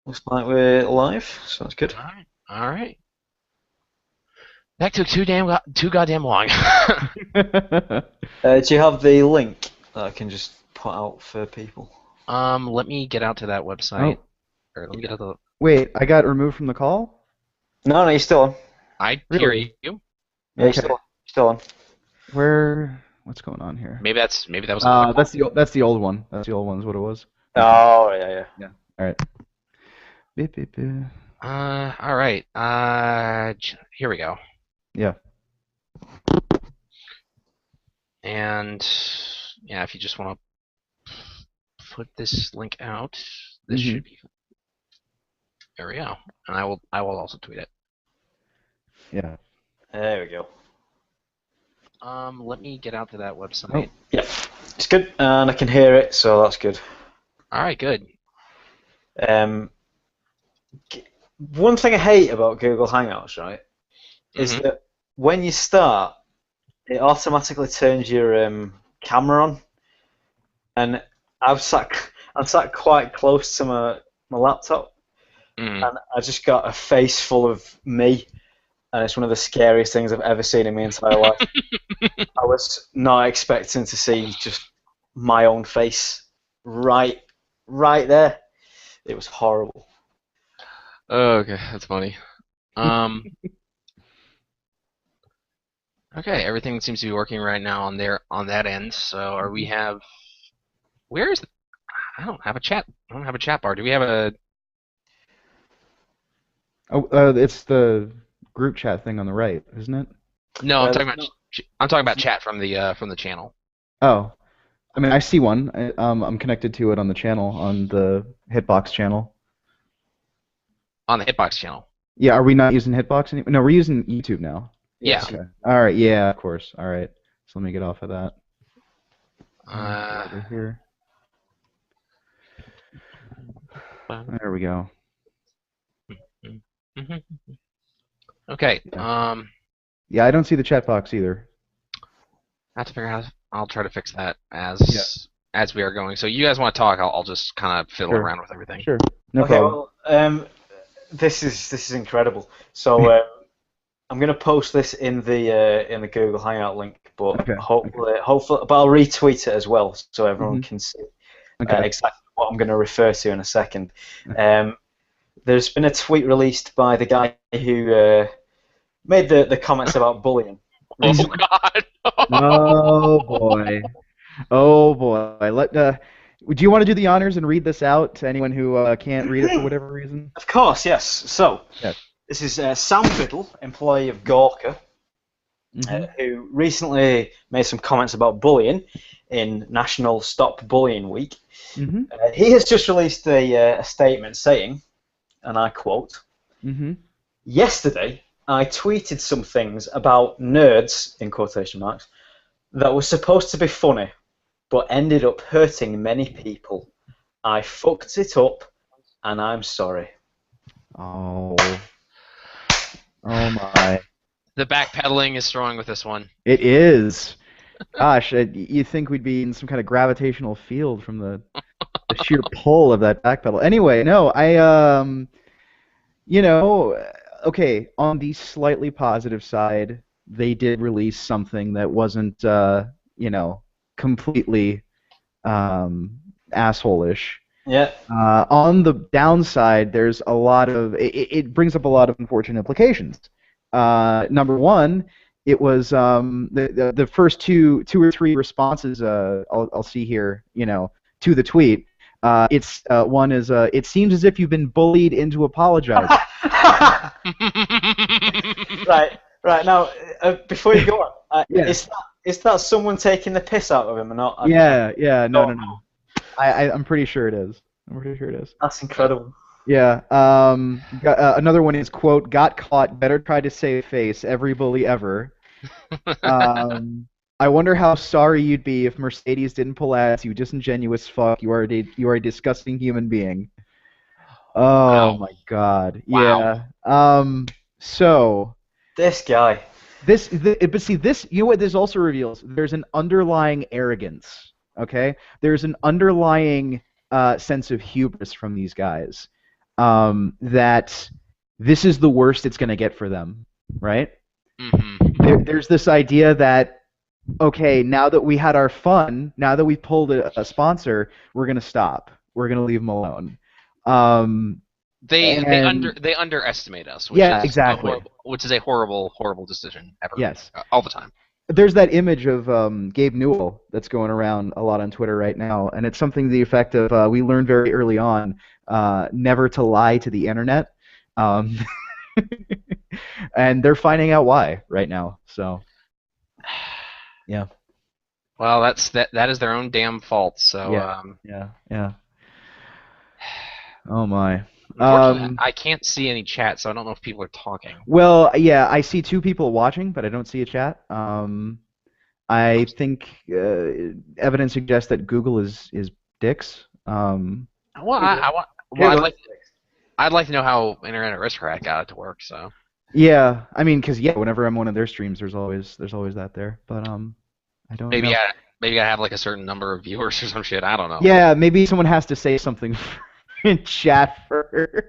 Looks like we're live, so that's good. All right. All right. That took too goddamn long. Do you have the link that I can just put out for people? Let me get out to that website. Oh, Or let me get Yeah. out the. wait, I got removed from the call? No, you're still on. I hear Really? you. Yeah, you're Okay. still on. Still on. What's going on here? Maybe that was another call. That's the old one. That's the old one is what it was. Okay. Oh, yeah, yeah. Yeah. All right. Beep, beep, beep. All right. Here we go. Yeah. And yeah, if you just want to put this link out, this Mm-hmm. should be. There we go. And I will also tweet it. Yeah. There we go. Let me get out to that Oh. website. Yep, it's good, and I can hear it, so that's good. All right, good. Um, One thing I hate about Google Hangouts, right, is Mm-hmm. that when you start, it automatically turns your camera on, and I've sat, I'm sat quite close to my laptop, Mm. and I just got a face full of me, and it's one of the scariest things I've ever seen in my entire life. I was not expecting to see just my own face right, right there. It was horrible. Okay, that's funny. Um, Okay, everything seems to be working right now on that end. So are we Mhm. have where is I don't have a chat. I don't have a chat bar. Do we have a Oh, it's the group chat thing on the right, isn't it? No, I'm talking There's about no, I'm talking about there's, chat from the channel. Oh, I mean, I see one. I'm connected to it on the channel, on the Hitbox channel. On the Hitbox channel. Yeah, are we not using Hitbox anymore? No, we're using YouTube now. Yeah. yes, Okay. All right. Yeah, of course. All right. So let me get off of that. Go Uh over here. There we go. Okay. Yeah. I Yeah, I don't see the chat box either. have to figure out I'll try to fix that Yeah. as we are going. So you guys want to talk, I'll just kind of fiddle Sure. around with everything. Sure. No okay, problem. well, this is incredible. So I'm gonna post this in the Google Hangout link, but Okay. Okay. hopefully, but I'll retweet it as well so everyone hmm can see Okay. exactly what I'm going to refer to in a second. Um, there's been a tweet released by the guy who made the comments about bullying Oh recently. God. Oh boy. Oh boy. Would you want to do the honors and read this out to anyone who can't read it for whatever reason? Of course, yes. So Yes. this is Sam Biddle, employee of Gawker, hmm who recently made some comments about bullying in National Stop Bullying Week. hmm He has just released a statement saying, and I quote, hmm "Yesterday, I tweeted some things about nerds, in quotation marks, that were supposed to be funny, but ended up hurting many people. I fucked it up, and I'm sorry." Oh. Oh my. The backpedaling is strong with this one. It is. Gosh, you'd think we'd be in some kind of gravitational field from the sheer pull of that back pedal. Anyway, no, you know, okay, on the slightly positive side, they did release something that wasn't, completely asshole-ish. Yeah. On the downside, there's a lot of it brings up a lot of unfortunate implications. Number one, it was the first two or three responses I'll see here, to the tweet. It's one is it seems as if you've been bullied into apologizing. Right, right. Now, before you go on, Yeah, is that someone taking the piss out of him or not? I yeah, yeah. No, don't no, know. no. I'm pretty sure it is. I'm pretty sure it is. That's incredible. Yeah. Another one is quote, got caught, better try to save face, every bully ever. I wonder how sorry you'd be if Mercedes didn't pull ads, you disingenuous fuck. You are a disgusting human being. Oh Wow. my God. Wow. Yeah. So This guy. but see this, you know what this also reveals? There's an underlying arrogance. Okay? There's an underlying sense of hubris from these guys. that this is the worst it's going to get for them, right? Mm-hmm. There's this idea that, okay, now that we had our fun, now that we pulled a sponsor, we're going to stop. We're going to leave them alone. They underestimate us, which Yeah, is exactly. a horrible decision ever. Yes. All the time. There's that image of Gabe Newell that's going around a lot on Twitter right now, and it's something to the effect of we learned very early on never to lie to the internet, um, and they're finding out why right now. So, yeah. Well, that is their own damn fault. So Yeah. Oh my. Unfortunately, I can't see any chat, so I don't know if people are talking. Well, yeah, I see 2 people watching, but I don't see a chat. I think evidence suggests that Google is dicks. Well, I'd like to know how Internet Aristocrat got it to work. So. Yeah, I mean, because whenever I'm one of their streams, there's always that there. But I don't know. Maybe I have like a certain number of viewers or some shit. I don't know. Yeah, maybe someone has to say something in chat first.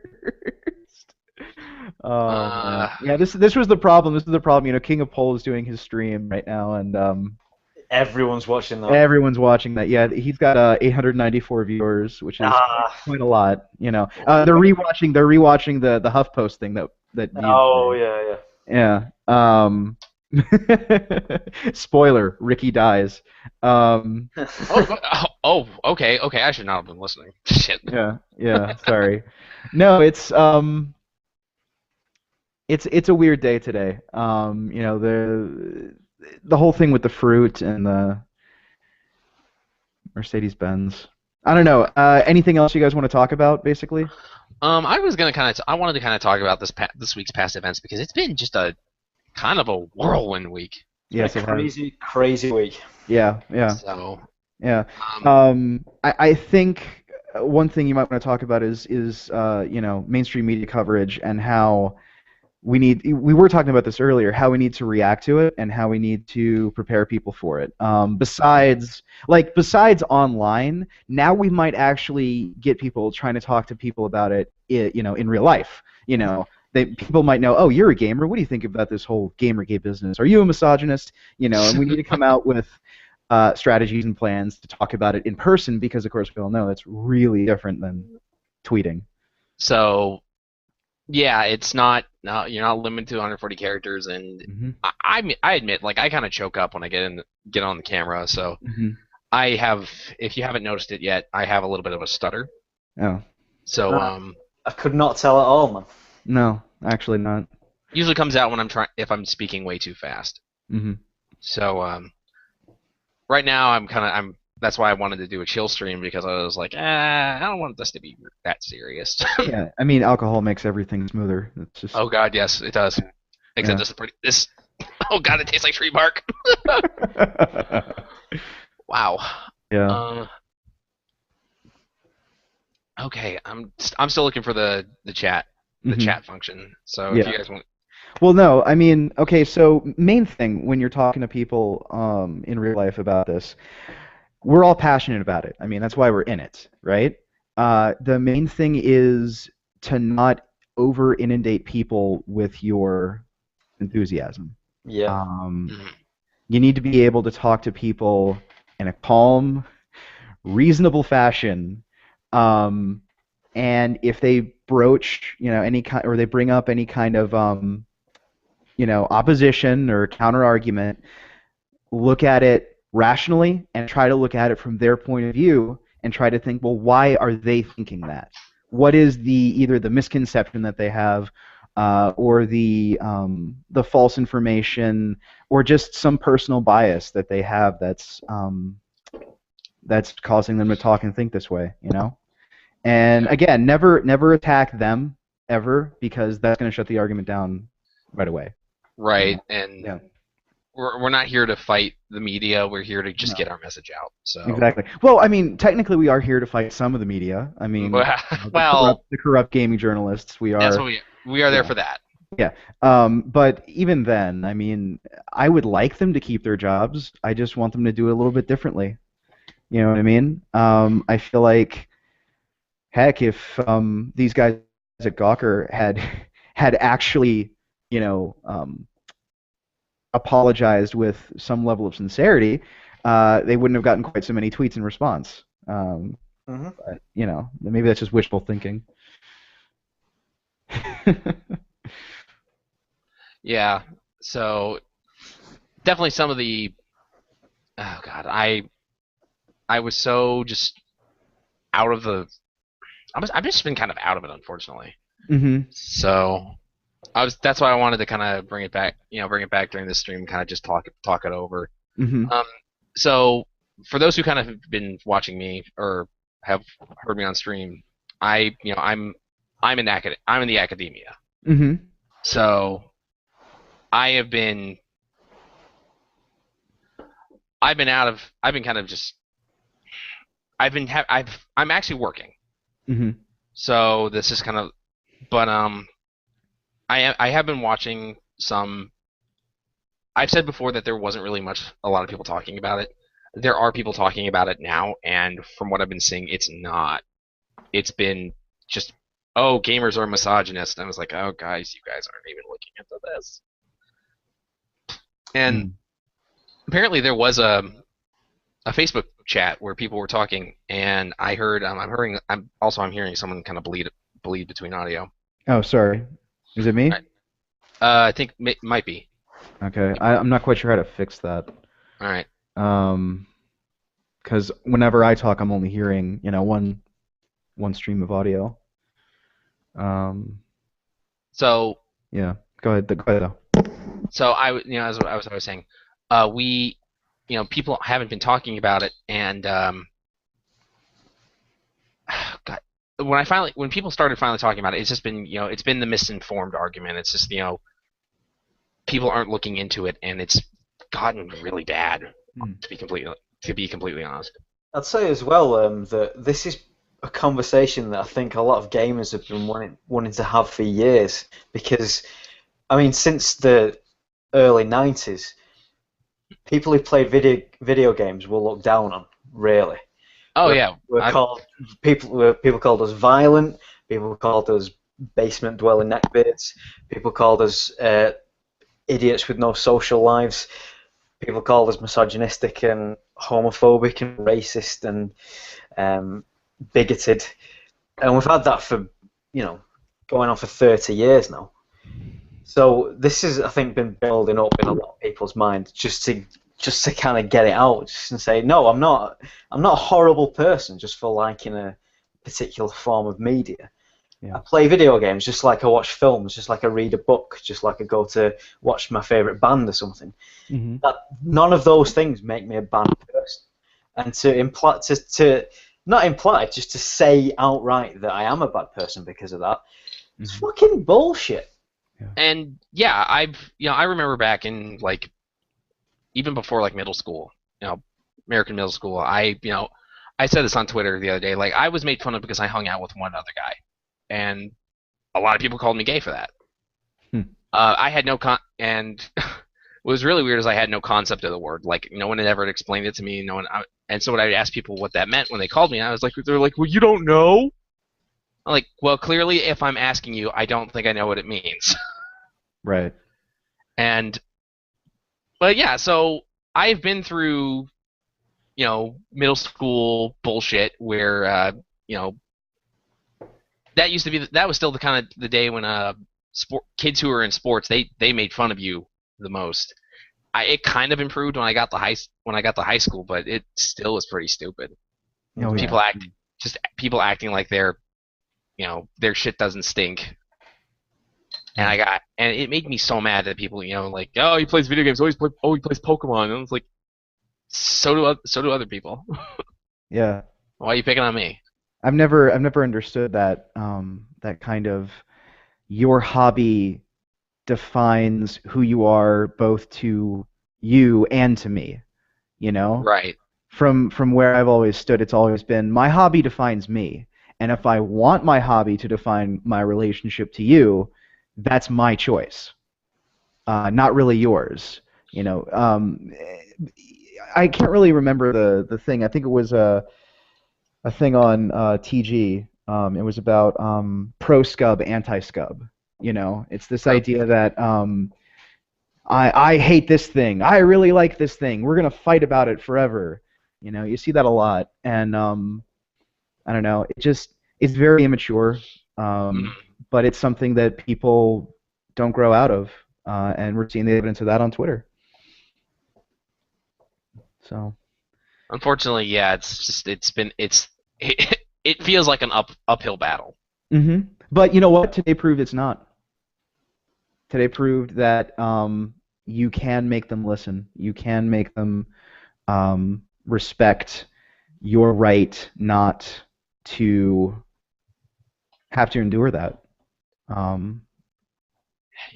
Yeah, this was the problem. This is the problem. King of Pole is doing his stream right now, and everyone's watching that. Everyone's watching that. Yeah, he's got 894 viewers, which is quite a lot. They're rewatching the HuffPost thing that. Oh yeah. Yeah. Spoiler: Ricky dies. Okay. I should not have been listening. Shit. Yeah. Sorry. No, it's a weird day today. The whole thing with the fruit and the Mercedes-Benz. I don't know. Anything else you guys want to talk about, basically? I wanted to kind of talk about this week's past events because it's been just a kind of a whirlwind week. Yes, crazy week. Yeah. So. Yeah. I think one thing you might want to talk about is mainstream media coverage and how we were talking about this earlier, how we need to react to it and how we need to prepare people for it. Besides online, now we might actually get people trying to talk to people about it, in real life. People might know, oh, you're a gamer. What do you think about this whole GamerGate business? Are you a misogynist? And we need to come out with strategies and plans to talk about it in person because, of course, we all know that's really different than tweeting. So. Yeah, it's not. No, you're not limited to 140 characters, and I admit, like, I kind of choke up when I get on the camera. So I have, if you haven't noticed it yet, I have a little bit of a stutter. Oh. So I could not tell at all, man. No, actually not. Usually comes out when if I'm speaking way too fast. So right now that's why I wanted to do a chill stream because I was like, I don't want this to be that serious. Yeah, I mean, alcohol makes everything smoother. It's just... Oh God, yes, it does. Except this. Oh God, it tastes like tree bark. Wow. Yeah. Okay, I'm still looking for the chat function. So if you guys want. Well, no, I mean, okay, so main thing when you're talking to people in real life about this. We're all passionate about it. I mean, that's why we're in it, right? The main thing is to not over-inundate people with your enthusiasm. Yeah. You need to be able to talk to people in a calm, reasonable fashion, and if they broach, any kind, or they bring up any kind of, opposition or counter-argument, look at it rationally and try to look at it from their point of view and try to think, well, why are they thinking that? What is either the misconception that they have or the false information or just some personal bias that they have that's causing them to talk and think this way, And again, never attack them ever because that's going to shut the argument down right away. Right, and we're not here to fight the media. We're here to just get our message out. So exactly. Well, I mean, technically, we are here to fight some of the media. I mean, the corrupt gaming journalists. We are. That's what we are there for that. Yeah. But even then, I mean, I would like them to keep their jobs. I just want them to do it a little bit differently. You know what I mean? I feel like, heck, if these guys at Gawker had actually, apologized with some level of sincerity, they wouldn't have gotten quite so many tweets in response. But, maybe that's just wishful thinking. Yeah. So definitely some of the. Oh God, I was so just out of the. I've just been kind of out of it, unfortunately. So that's why I wanted to kind of bring it back during this stream, kind of just talk it over. So for those who kind of have been watching me or have heard me on stream, I'm in the academia. So I've been kind of just I'm actually working. So this is kind of, but I have been watching some. I've said before that there wasn't really a lot of people talking about it. There are people talking about it now, and from what I've been seeing, it's not. It's been just, oh, gamers are misogynist. And I was like, oh, guys, you guys aren't even looking into this. And apparently there was a Facebook chat where people were talking, and I heard I'm hearing someone kind of bleed between audio. Oh, sorry. Is it me? I think might be. Okay, I'm not quite sure how to fix that. All right. Because whenever I talk, I'm only hearing one stream of audio. So. Yeah. Go ahead. Though. So as I was saying, we, people haven't been talking about it, and God, when people started finally talking about it, it's just been, it's been the misinformed argument. It's just, people aren't looking into it, and it's gotten really bad, to be completely honest. I'd say as well that this is a conversation that I think a lot of gamers have been wanting to have for years, because, I mean, since the early 90s, people who play video games were looked down on, really. Oh yeah. People called us violent, people called us basement dwelling neckbeards, people called us idiots with no social lives, people called us misogynistic and homophobic and racist and bigoted, and we've had that for going on for 30 years now. So this has, I think, been building up in a lot of people's minds just to kind of get it out, just and say, no, I'm not a horrible person just for liking a particular form of media. Yeah. I play video games just like I watch films, just like I read a book, just like I go to watch my favorite band or something. None of those things make me a bad person. And just to say outright that I am a bad person because of that, it's fucking bullshit. Yeah. And yeah, I remember back in even before middle school, American middle school, I said this on Twitter the other day, I was made fun of because I hung out with one other guy, and a lot of people called me gay for that. I had no and what was really weird is I had no concept of the word. No one had ever explained it to me. And so when I would ask people what that meant when they called me, they're like, well, you don't know? I'm like, well, clearly, if I'm asking you, I don't think I know what it means. Right. But yeah, so I've been through, middle school bullshit where, that was still the kind of the day when kids who were in sports, they made fun of you the most. It kind of improved when I got to high school, but it still was pretty stupid. People acting like their shit doesn't stink. And it made me so mad that people, oh, he plays video games, he plays Pokemon, and I was like, so do other people. Yeah. Why are you picking on me? I've never understood that that kind of your hobby defines who you are both to you and to me, Right. From where I've always stood, it's always been my hobby defines me, and if I want my hobby to define my relationship to you, that's my choice, not really yours. I can't really remember the thing. I think it was a thing on TG It was about pro scub, anti scub. It's this idea that I hate this thing. I really like this thing. We're gonna fight about it forever. You see that a lot, and I don't know. It's very immature, but it's something that people don't grow out of, and we're seeing the evidence of that on Twitter. So, unfortunately, yeah, it feels like an uphill battle. But you know what? Today proved it's not. Today proved that you can make them listen. You can make them respect your right not to have to endure that.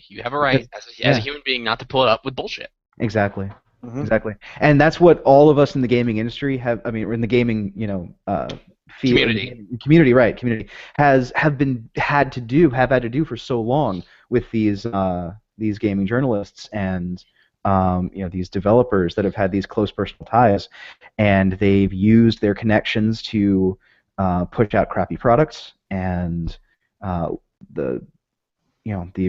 You have a right as a human being not to pull it up with bullshit. Exactly. Exactly. And that's what all of us in the gaming industry have. I mean, in the gaming, community, right? Community have had to do for so long with these gaming journalists and these developers that have had these close personal ties, and they've used their connections to push out crappy products, and the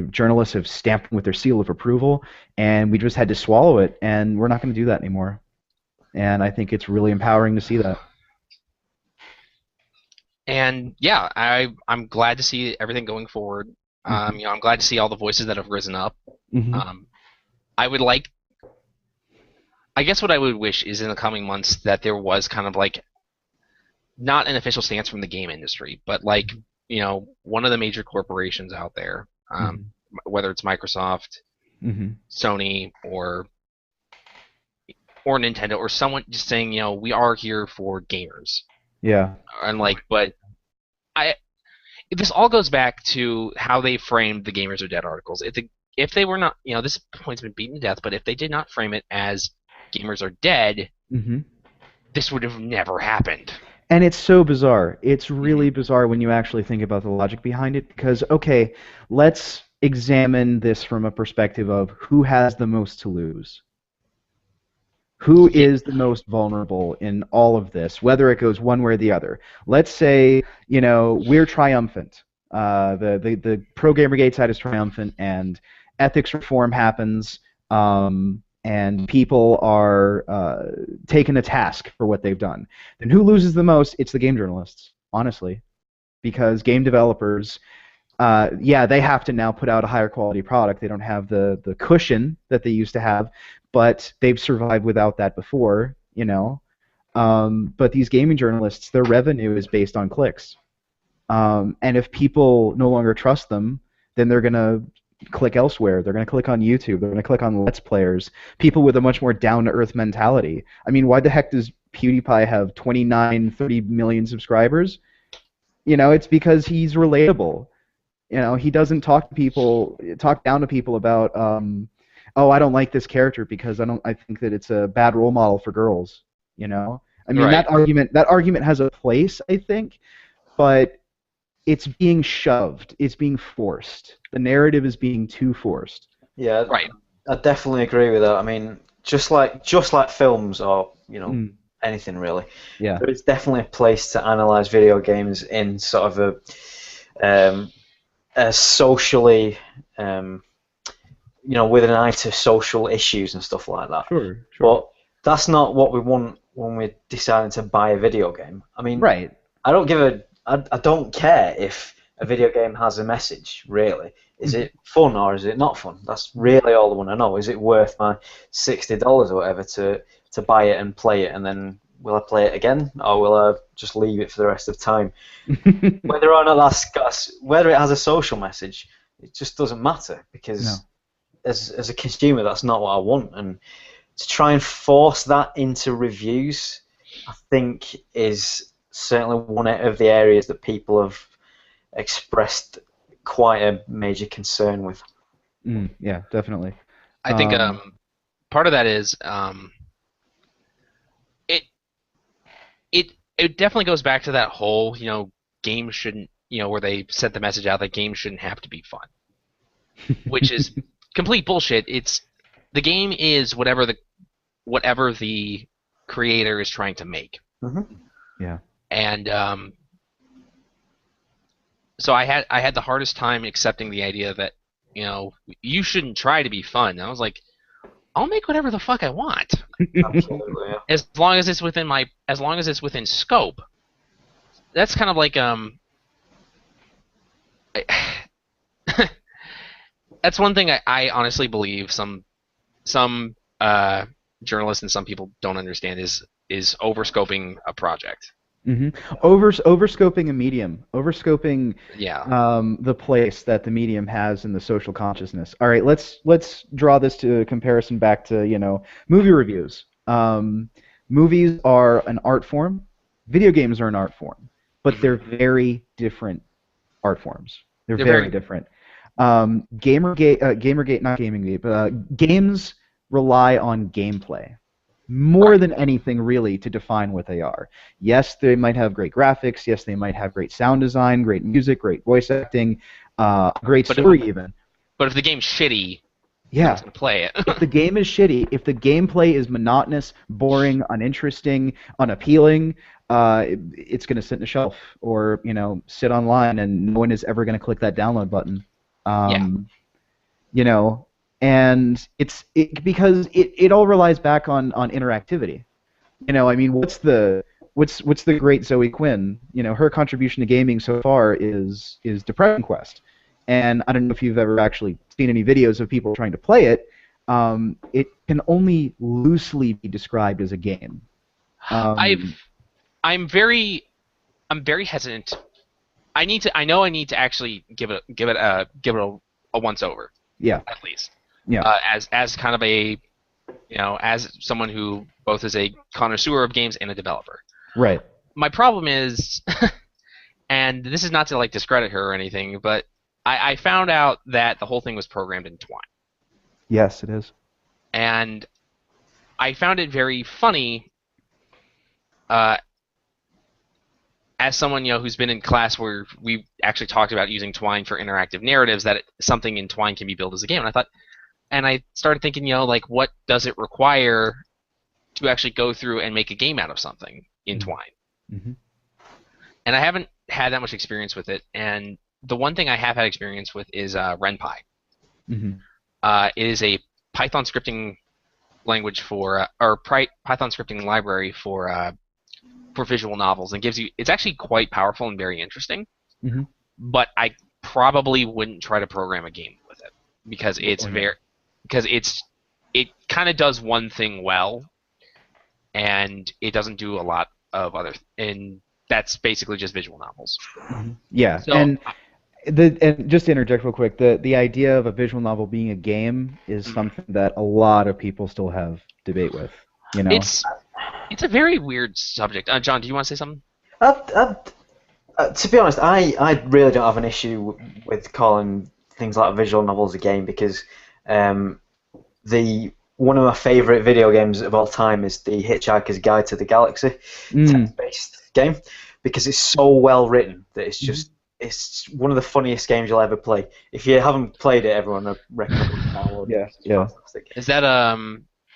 journalists have stamped them with their seal of approval, and we just had to swallow it, and we're not going to do that anymore. And I think it's really empowering to see that. And yeah, I'm glad to see everything going forward. I'm glad to see all the voices that have risen up. I guess what I would wish is in the coming months that there was kind of like not an official stance from the game industry, but like one of the major corporations out there, whether it's Microsoft, Sony, or Nintendo, or someone just saying, we are here for gamers. Yeah. And but this all goes back to how they framed the Gamers Are Dead articles. If they were not, this point's been beaten to death, but if they did not frame it as gamers are dead, this would have never happened. And it's so bizarre. It's really bizarre when you actually think about the logic behind it, because, okay, let's examine this from a perspective of who has the most to lose. Who is the most vulnerable in all of this, whether it goes one way or the other? Let's say, we're triumphant. The pro GamerGate side is triumphant, and ethics reform happens, and people are taken to task for what they've done. Then who loses the most? It's the game journalists, honestly, because game developers, they have to now put out a higher quality product. They don't have the cushion that they used to have, but they've survived without that before, But these gaming journalists, their revenue is based on clicks. And if people no longer trust them, then they're going to click elsewhere. They're going to click on YouTube. They're going to click on Let's Players, people with a much more down-to-earth mentality. I mean, why the heck does PewDiePie have 29, 30 million subscribers? It's because he's relatable. He doesn't talk down to people about, oh, I don't like this character because I think that it's a bad role model for girls. I mean, right. that argument has a place, I think, but it's being shoved. It's being forced. The narrative is being too forced. Yeah, right. I definitely agree with that. I mean, just like films or anything really. Yeah. There is definitely a place to analyze video games in sort of a socially, with an eye to social issues and stuff like that. Sure. But that's not what we want when we're deciding to buy a video game. I mean, right. I don't care if a video game has a message, really. Is it fun or is it not fun? That's really all I want to know. Is it worth my $60 or whatever to buy it and play it, and then will I play it again, or will I just leave it for the rest of time? Whether or not whether it has a social message, it just doesn't matter, because as a consumer, that's not what I want. And to try and force that into reviews, I think, is certainly one of the areas that people have expressed quite a major concern with. Yeah, definitely. I think part of that is it definitely goes back to that whole games shouldn't where they sent the message out that games shouldn't have to be fun, which is complete bullshit. The game is whatever the creator is trying to make. Yeah. And so I had the hardest time accepting the idea that you shouldn't try to be fun. And I was like, I'll make whatever the fuck I want, Absolutely, yeah. as long as it's within scope. That's kind of like that's one thing I honestly believe some journalists and some people don't understand is overscoping a project. Overscoping a medium, overscoping Yeah. the place that the medium has in the social consciousness. All right, let's draw this to a comparison back to movie reviews. Movies are an art form, video games are an art form, but they're very different art forms. They're very different. GamerGate, not GamingGate, but games rely on gameplay more than anything really to define what they are. Yes, they might have great graphics. Yes, they might have great sound design, great music, great voice acting, great story even. But if the game's shitty, yeah, no one's gonna play it. If the game is shitty, if the gameplay is monotonous, boring, uninteresting, unappealing, it's going to sit in a shelf or sit online, and no one is ever going to click that download button. And because it all relies back on interactivity. I mean, what's the great Zoe Quinn? Her contribution to gaming so far is Depression Quest. And I don't know if you've ever actually seen any videos of people trying to play it. It can only loosely be described as a game. I'm very hesitant. I know I need to actually give it a once over. Yeah. At least. Yeah. As kind of a as someone who both is a connoisseur of games and a developer. Right. My problem is, and this is not to discredit her or anything, but I found out that the whole thing was programmed in Twine. Yes, it is. And I found it very funny, as someone who's been in class where we actually talked about using Twine for interactive narratives, that something in Twine can be built as a game. And I started thinking, what does it require to actually go through and make a game out of something in Twine? Mm-hmm. And I haven't had that much experience with it. And the one thing I have had experience with is RenPy. Mm-hmm. It is a Python scripting language or Python scripting library for visual novels, and it's actually quite powerful and very interesting. Mm-hmm. But I probably wouldn't try to program a game with it because it kind of does one thing well, and it doesn't do a lot of other, and that's basically just visual novels. Mm-hmm. Yeah, so, and just to interject real quick, the idea of a visual novel being a game is something that a lot of people still have debate with. It's a very weird subject. John, do you want to say something? To be honest, I really don't have an issue with calling things like visual novels a game because one of my favourite video games of all time is the Hitchhiker's Guide to the Galaxy text-based game because it's so well written that it's just it's one of the funniest games you'll ever play. If you haven't played it, everyone I recommend download it. Yeah. Fantastic. Is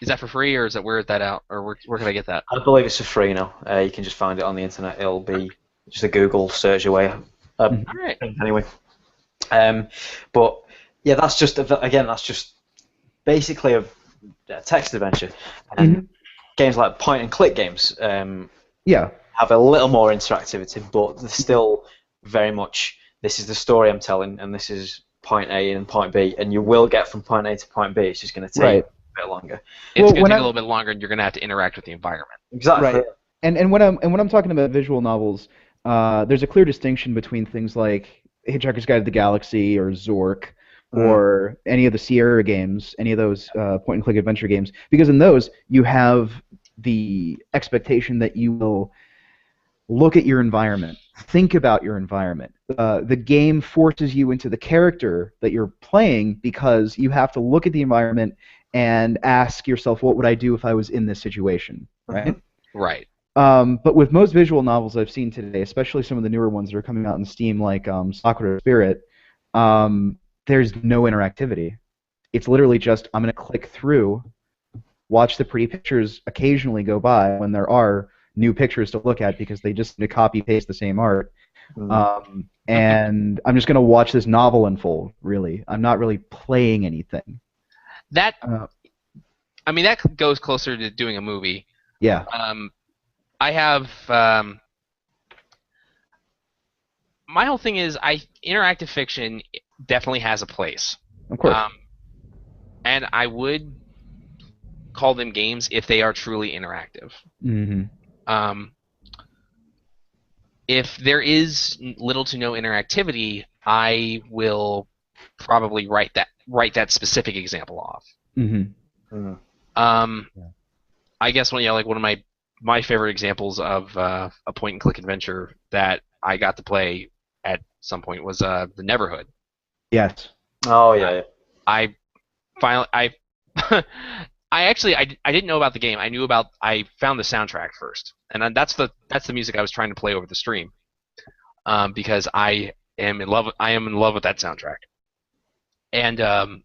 that for free, or where is that out, or where can I get that? I believe it's for free now. You can just find it on the internet. It'll be just a Google search away. All right. Anyway, but yeah, that's just basically a text adventure. And games like point-and-click games have a little more interactivity, but they're still very much this is the story I'm telling, and this is point A and point B, and you will get from point A to point B. It's just going to take a bit longer. It's going to take a little bit longer, and you're going to have to interact with the environment. Exactly. Right. And when I'm talking about visual novels, there's a clear distinction between things like Hitchhiker's Guide to the Galaxy or Zork or any of the Sierra games, any of those point-and-click adventure games, because in those you have the expectation that you will look at your environment, think about your environment. The game forces you into the character that you're playing because you have to look at the environment and ask yourself, what would I do if I was in this situation, right? Right. But with most visual novels I've seen today, especially some of the newer ones that are coming out in Steam, like Sakura Spirit, there's no interactivity. It's literally just, I'm going to click through, watch the pretty pictures occasionally go by when there are new pictures to look at because they just copy-paste the same art. And I'm just going to watch this novel unfold, really. I'm not really playing anything. That that goes closer to doing a movie. Yeah. I have my whole thing is interactive fiction definitely has a place. Of course. And I would call them games if they are truly interactive. If there is little to no interactivity, I will probably write that specific example off. I guess one of my favorite examples of a point and click adventure that I got to play at some point was the Neverhood. Yes. Oh yeah. I didn't know about the game. I found the soundtrack first, and that's the music I was trying to play over the stream, because I am in love with that soundtrack, and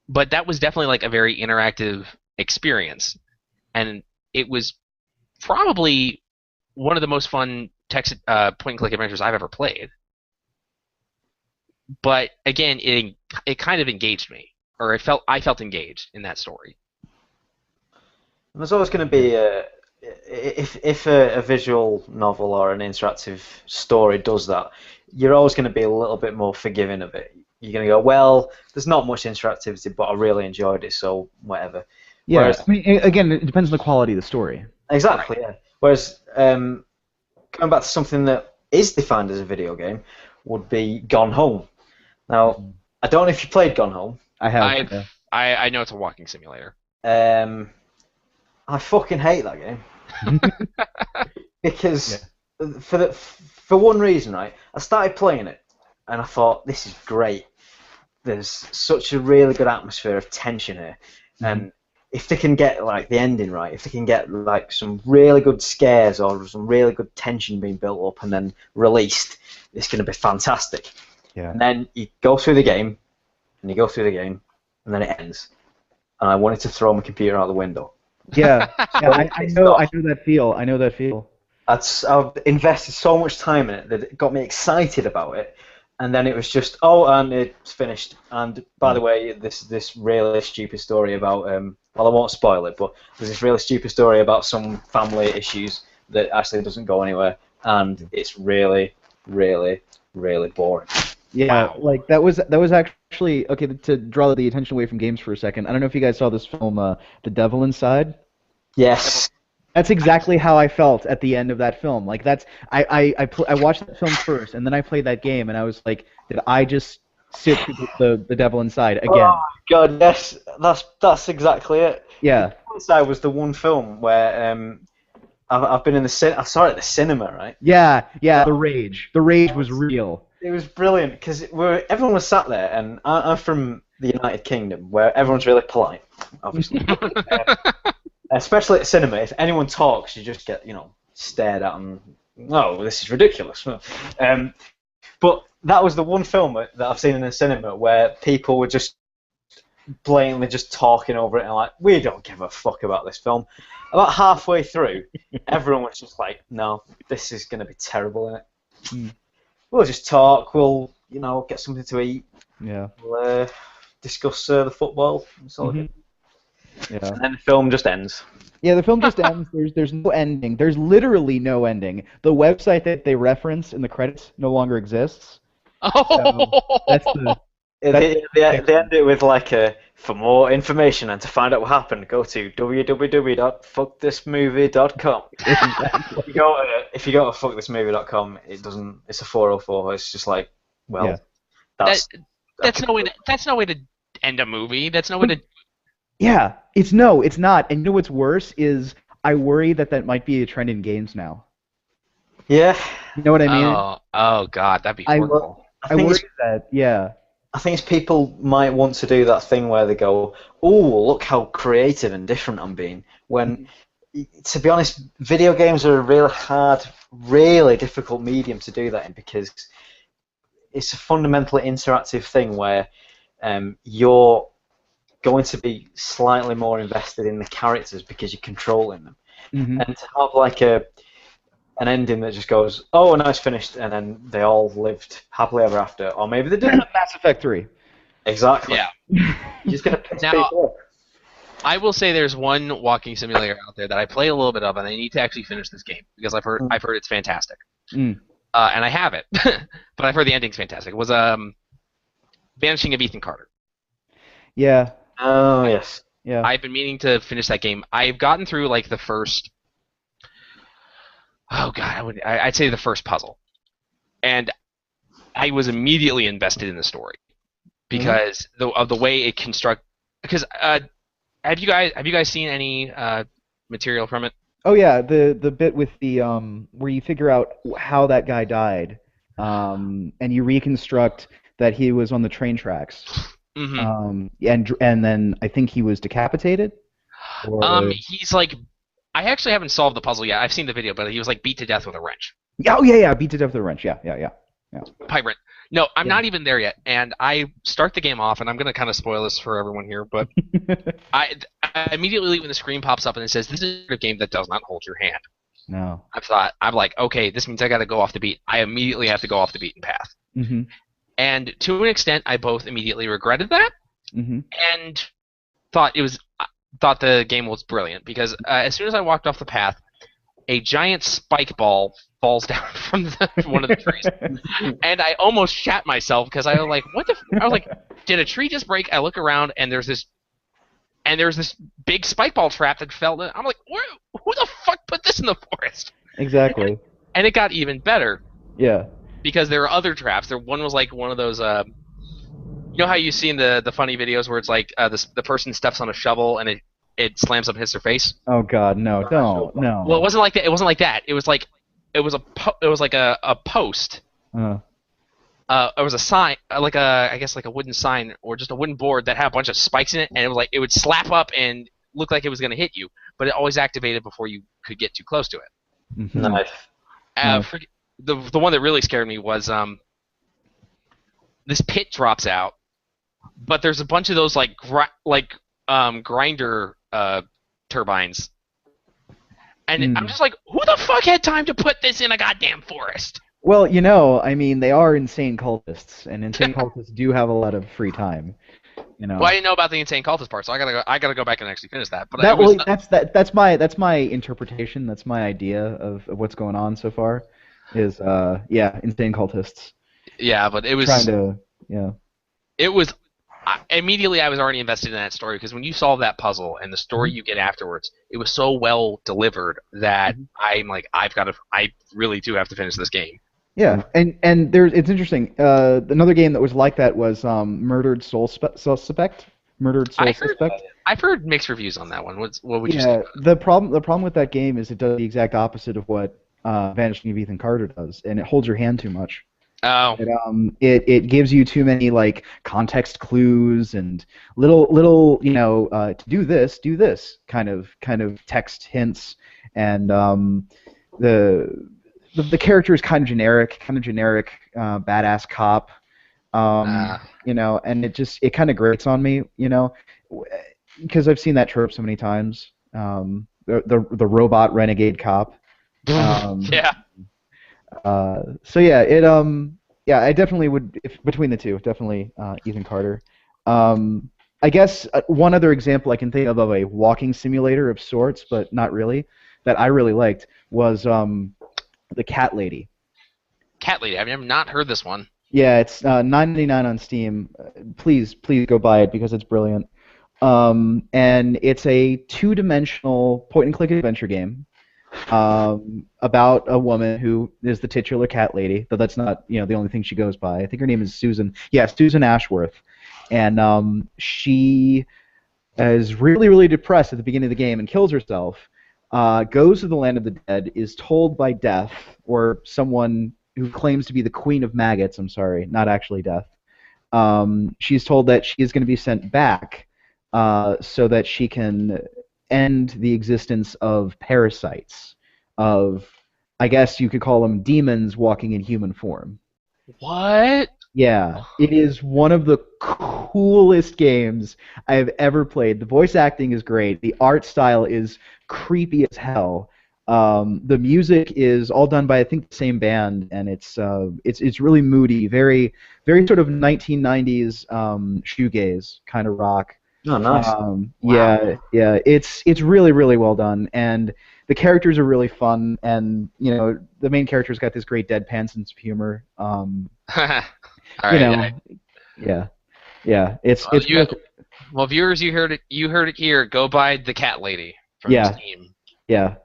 but that was definitely like a very interactive experience, and it was probably one of the most fun point and click adventures I've ever played. But again, it kind of engaged me, or I felt engaged in that story. And there's always going to be if a visual novel or an interactive story does that, you're always going to be a little bit more forgiving of it. You're going to go, well, there's not much interactivity, but I really enjoyed it, so whatever. Yeah, whereas, I mean, again, it depends on the quality of the story. Exactly, yeah. Whereas going back to something that is defined as a video game would be Gone Home. Now, I don't know if you played Gone Home. I have. Yeah. I know it's a walking simulator. I fucking hate that game because for one reason, right? I started playing it and I thought, this is great. There's such a really good atmosphere of tension here, and if they can get like the ending right, if they can get like some really good scares or some really good tension being built up and then released, it's going to be fantastic. Yeah. And then you go through the game, and you go through the game, and then it ends. And I wanted to throw my computer out the window. Yeah, I know that feel. I know that feel. I've invested so much time in it that it got me excited about it, and then it was just, and it's finished. And by the way, this really stupid story about well, I won't spoil it, but there's this really stupid story about some family issues that actually doesn't go anywhere, and it's really, really, really boring. Yeah, wow. Like that was actually okay. To draw the attention away from games for a second, I don't know if you guys saw this film, The Devil Inside. Yes. That's exactly how I felt at the end of that film. Like I watched that film first, and then I played that game, and I was like, did I just sit through the Devil Inside again? Oh God, yes, that's exactly it. Yeah. The Devil Inside was the one film where I've been in the I saw it at the cinema, right? Yeah, the rage was real. It was brilliant because everyone was sat there, and I'm from the United Kingdom, where everyone's really polite, obviously. Especially at the cinema, if anyone talks, you just get stared at and this is ridiculous. But that was the one film that I've seen in the cinema where people were just blatantly just talking over it and like, we don't give a fuck about this film. About halfway through, everyone was just like, no, this is going to be terrible, innit? We'll just talk. We'll get something to eat. Yeah. We'll discuss the football. That's all it is. Yeah. And then the film just ends. Yeah, the film just ends. There's no ending. There's literally no ending. The website that they reference in the credits no longer exists. Oh. So they end it with like for more information and to find out what happened, go to www.fuckthismovie.com. Exactly. If you go to fuckthismovie.com, it doesn't. It's a 404. It's just like, well, that's no way to end a movie. That's no way to. Yeah, it's not. And you know what's worse is I worry that might be a trend in games now. Yeah. You know what I mean? Oh God, that'd be horrible. I worry that, yeah. I think it's people might want to do that thing where they go, oh, look how creative and different I'm being. When, to be honest, video games are a really hard, really difficult medium to do that in because it's a fundamentally interactive thing where you're going to be slightly more invested in the characters because you're controlling them. And to have like a an ending that just goes, oh, and it's finished, and then they all lived happily ever after, or maybe they didn't. Mass Effect 3. Exactly. Yeah. You're just gonna piss Now, people off. I will say there's one walking simulator out there that I play a little bit of, and I need to actually finish this game because I've heard it's fantastic. Mm. And I have it, but I've heard the ending's fantastic. It was Vanishing of Ethan Carter. Yeah. Oh, yes. Yeah. I've been meaning to finish that game. I've gotten through like the first. Oh god, I'd say the first puzzle, and I was immediately invested in the story because of the way it construct. Because have you guys seen any material from it? Oh yeah, the bit with the where you figure out how that guy died, and you reconstruct that he was on the train tracks. And then I think he was decapitated. Or... he's like, I actually haven't solved the puzzle yet. I've seen the video, but he was like beat to death with a wrench. Oh yeah, beat to death with a wrench. Yeah. Pipe wrench. No, I'm not even there yet. And I start the game off, and I'm gonna kind of spoil this for everyone here, but I immediately when the screen pops up and it says this is a game that does not hold your hand. No. I'm like, okay, this means I got to go off the beat. I immediately have to go off the beaten path. Mm-hmm. And to an extent, I both immediately regretted that and thought the game was brilliant because as soon as I walked off the path, a giant spike ball falls down from one of the trees, and I almost shat myself because I was like, I was like, did a tree just break? I look around and there's this big spike ball trap that fell in. I'm like, who the fuck put this in the forest? Exactly. And it got even better. Yeah. Because there were other traps. One was like one of those. You know how you see in the funny videos where it's like the person steps on a shovel and it slams up hits their face. Oh God, no! Don't no. Well, it wasn't like that. It wasn't like that. It was like a post. It was a sign, I guess like a wooden sign or just a wooden board that had a bunch of spikes in it, and it was like it would slap up and look like it was going to hit you, but it always activated before you could get too close to it. Mm-hmm. Nice. The one that really scared me was this pit drops out, but there's a bunch of those grinder turbines, and I'm just like, who the fuck had time to put this in a goddamn forest? Well, I mean, they are insane cultists, and insane cultists do have a lot of free time. Well, I didn't know about the insane cultist part, so I gotta go back and actually finish that. But that's my interpretation. That's my idea of what's going on so far. Is insane cultists. Yeah, but it was trying to It was immediately I was already invested in that story because when you solve that puzzle and the story you get afterwards, it was so well delivered that I'm like, I really do have to finish this game. Yeah, and it's interesting. Another game that was like that was Murdered Soul Suspect. Murdered Soul Suspect. I've heard mixed reviews on that one. What would you say? Yeah, the problem with that game is it does the exact opposite of what Vanishing of Ethan Carter does, and it holds your hand too much. Oh. It gives you too many like context clues and little to do this kind of text hints, and the character is kind of generic badass cop, and it kind of grates on me, because I've seen that trope so many times. The robot renegade cop. Yeah. So yeah, I definitely would, if between the two, definitely Ethan Carter. I guess one other example I can think of a walking simulator of sorts, but not really, that I really liked was the Cat Lady. Cat Lady, I've never not heard this one. Yeah, it's $9.99 on Steam. Please go buy it because it's brilliant. And it's a two-dimensional point-and-click adventure game. About a woman who is the titular cat lady, though that's not the only thing she goes by. I think her name is Susan. Yeah, Susan Ashworth, and she is really depressed at the beginning of the game and kills herself. Goes to the land of the dead, is told by Death, or someone who claims to be the Queen of Maggots. I'm sorry, not actually Death. She's told that she is going to be sent back so that she can end the existence of parasites, of, I guess you could call them demons walking in human form. What? Yeah, it is one of the coolest games I have ever played. The voice acting is great. The art style is creepy as hell. The music is all done by I think the same band, and it's really moody, very very sort of 1990s shoegaze kind of rock. Oh, nice. Yeah, yeah, it's really really well done, and the characters are really fun, and you know the main character's got this great deadpan sense of humor. All You right. know, yeah, yeah, it's Well, viewers, you heard it here. Go buy the Cat Lady from Yeah. Steam. yeah.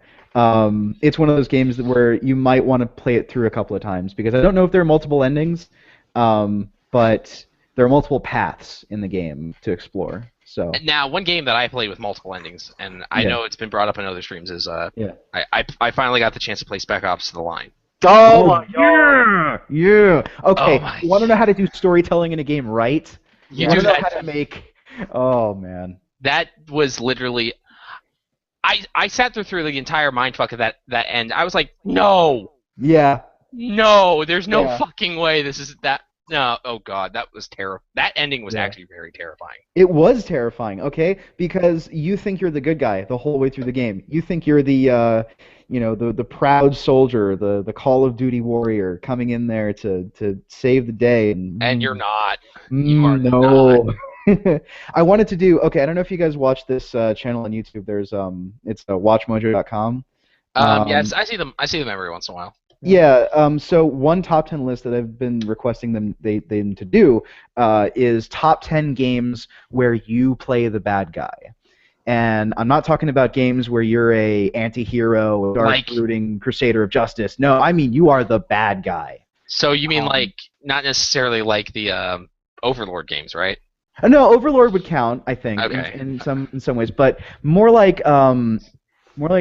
It's one of those games where you might want to play it through a couple of times because I don't know if there are multiple endings, but there are multiple paths in the game to explore. So Now, one game that I played with multiple endings, and I Yeah. know it's been brought up in other streams, is yeah. I finally got the chance to play Spec Ops: The Line. Oh my god! Yeah. Okay. Oh my- Want to know how to do storytelling in a game right? You Want do to know that. how to make? Oh man. That was literally. I sat through the entire mindfuck of that end. I was like, no, Yeah. there's no Yeah. fucking way this is that. No, oh god, that was terrible. That ending was Yeah. actually very terrifying. It was terrifying, okay? Because you think you're the good guy the whole way through the game. You think you're the, the proud soldier, the Call of Duty warrior coming in there to save the day. And you're not. You are no. I wanted to do. Okay, I don't know if you guys watch this channel on YouTube. There's it's watchmojo.com. Yes, I see them. I see them every once in a while. Yeah. So one top 10 list that I've been requesting them to do is top 10 games where you play the bad guy. And I'm not talking about games where you're a anti-hero, a dark brooding crusader of justice. No, I mean you are the bad guy. So you mean not necessarily like the Overlord games, right? No, Overlord would count, I think, Okay. in some ways, but more like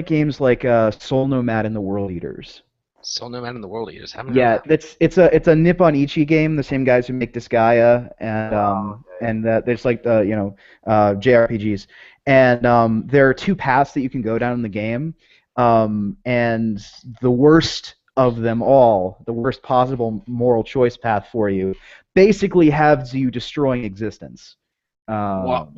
games like Soul Nomad and the World Eaters. Soul Nomad in the World Eaters. Yeah, it's a Nippon Ichi game. The same guys who make Disgaea and there's like the JRPGs, and there are two paths that you can go down in the game, and the worst of them all, the worst possible moral choice path for you, basically has you destroying existence. Wow.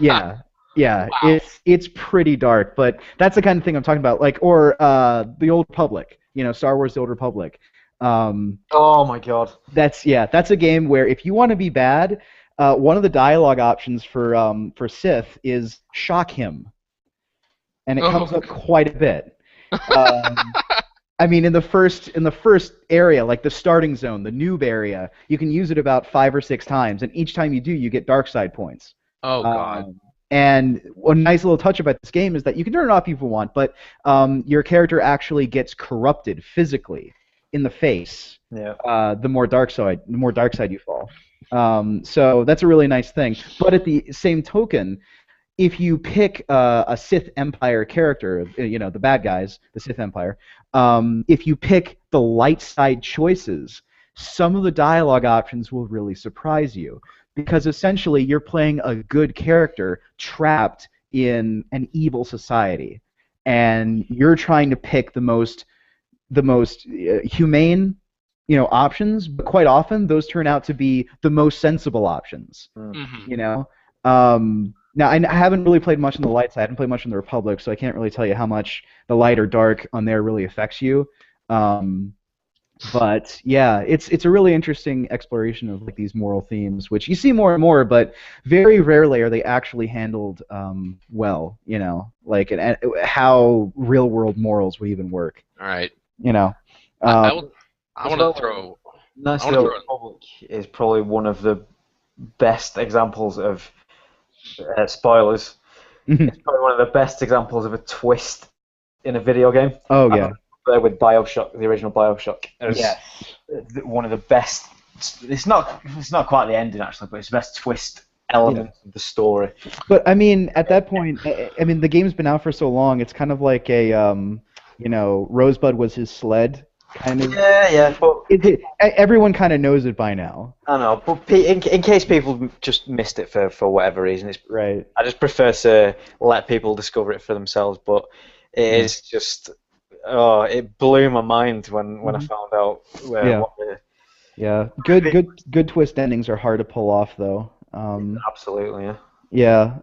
Yeah. Yeah, Wow. it's pretty dark, but that's the kind of thing I'm talking about. Like, or the Old Republic, Star Wars: The Old Republic. Oh my god! That's a game where if you want to be bad, one of the dialogue options for Sith is shock him, and it comes up quite a bit. I mean, in the first area, like the starting zone, the noob area, you can use it about 5 or 6 times, and each time you do, you get dark side points. Oh god. And a nice little touch about this game is that you can turn it off if you want, but your character actually gets corrupted physically in the face. Yeah. The more dark side you fall. So that's a really nice thing. But at the same token, if you pick a Sith Empire character, the bad guys, the Sith Empire, if you pick the light side choices, some of the dialogue options will really surprise you. Because essentially you're playing a good character trapped in an evil society, and you're trying to pick the most humane, options. But quite often those turn out to be the most sensible options. Mm-hmm. Now I haven't really played much on the light side. I haven't played much on the Republic, so I can't really tell you how much the light or dark on there really affects you. But yeah, it's a really interesting exploration of like these moral themes, which you see more and more, but very rarely are they actually handled well. Like how real world morals would even work. All right. I want to throw. Nice Little Republic is probably one of the best examples of spoilers. It's probably one of the best examples of a twist in a video game. Oh yeah. With BioShock, the original BioShock. Yes. One of the best. It's not quite the ending actually, but it's the best twist element of the story. But I mean, at that point, I mean, the game's been out for so long. It's kind of like a, Rosebud was his sled kind of. Yeah. But everyone kind of knows it by now. I know, but in case people just missed it for whatever reason, it's right. I just prefer to let people discover it for themselves. But it is just. Oh, it blew my mind when I found out Good twist endings are hard to pull off, though. Absolutely, yeah. Yeah.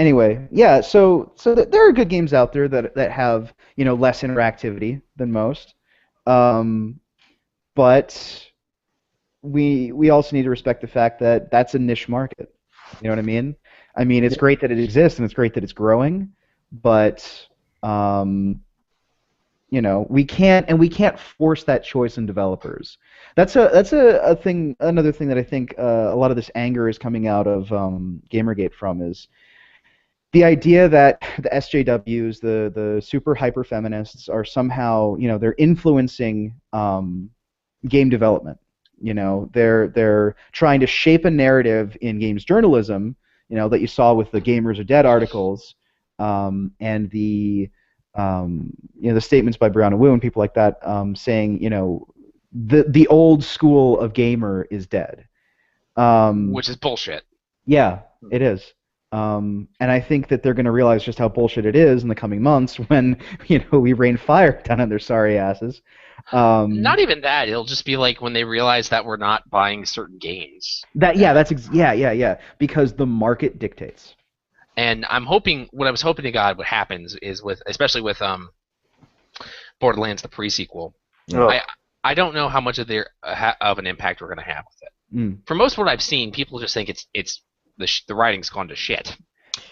Anyway, yeah. So there are good games out there that have less interactivity than most, um, but we also need to respect the fact that that's a niche market. You know what I mean? I mean, it's great that it exists and it's great that it's growing, but um, we can't force that choice on developers. That's a thing. Another thing that I think a lot of this anger is coming out of GamerGate from is the idea that the SJWs, the super hyper feminists, are somehow they're influencing game development. They're trying to shape a narrative in games journalism, that you saw with the Gamers Are Dead articles, and the statements by Brianna Wu and people like that, saying, the old school of gamer is dead. Which is bullshit. Yeah, it is. And I think that they're going to realize just how bullshit it is in the coming months when we rain fire down on their sorry asses. Not even that. It'll just be like when they realize that we're not buying certain games. Yeah, because the market dictates. And what I was hoping to God what happens is especially with Borderlands the pre-sequel. Oh. I don't know how much of an impact we're going to have with it. For most of what I've seen, people just think it's the writing's gone to shit.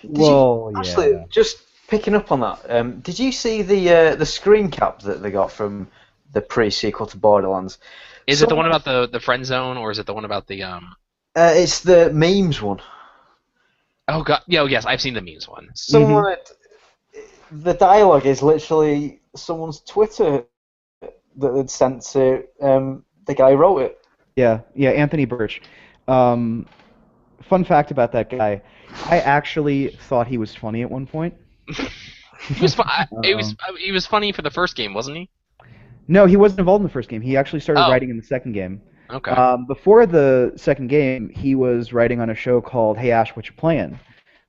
Actually, just picking up on that, did you see the screen cap that they got from the pre-sequel to Borderlands? Is it the one about the friend zone, or is it the one about the It's the memes one. Oh god, yes, I've seen the memes one. The dialogue is literally someone's Twitter that they'd sent to the guy who wrote it. Yeah, Anthony Birch. Fun fact about that guy, I actually thought he was funny at one point. He was he was funny for the first game, wasn't he? No, he wasn't involved in the first game. He actually started writing in the second game. Okay. Before the second game, he was writing on a show called Hey Ash, What You Playin',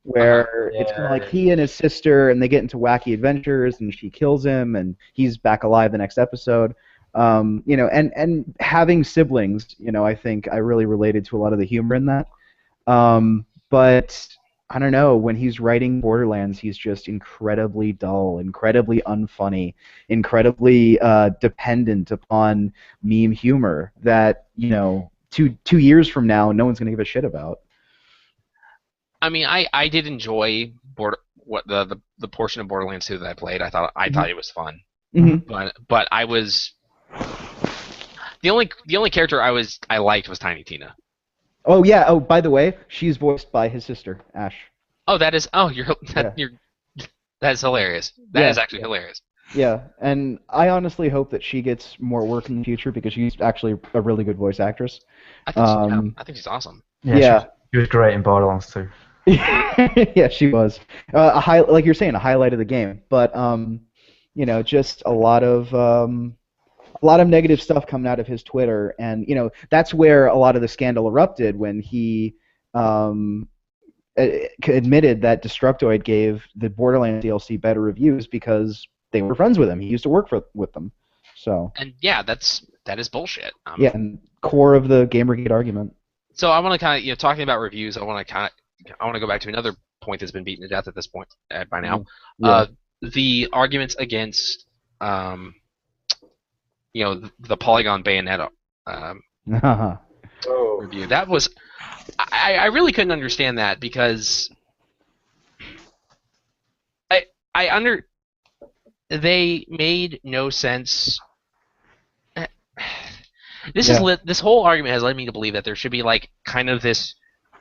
where it's kind of like he and his sister, and they get into wacky adventures, and she kills him, and he's back alive the next episode. And having siblings, I think I really related to a lot of the humor in that. But I don't know, when he's writing Borderlands, he's just incredibly dull, incredibly unfunny, incredibly dependent upon meme humor that, 2 years from now, no one's going to give a shit about. I mean, I did enjoy the portion of Borderlands 2 that I played. I thought it was fun. But I was the only character I liked was Tiny Tina. Oh yeah. Oh, by the way, she's voiced by his sister, Ash. Oh, that is. Oh, that's hilarious. That is actually hilarious. Yeah, and I honestly hope that she gets more work in the future because she's actually a really good voice actress. I think she's awesome. Yeah. She was great in Borderlands too. Yeah, she was. Like you're saying, a highlight of the game. But just a lot of negative stuff coming out of his Twitter, and that's where a lot of the scandal erupted when he admitted that Destructoid gave the Borderlands DLC better reviews because they were friends with him. He used to work with them. So. And yeah, that is bullshit. And core of the GamerGate argument. So I want to kind of talking about reviews. I want to go back to another point that's been beaten to death at this point by now. Yeah. The arguments against the Polygon Bayonetta review. That was I really couldn't understand that because they made no sense. This whole argument has led me to believe that there should be like kind of this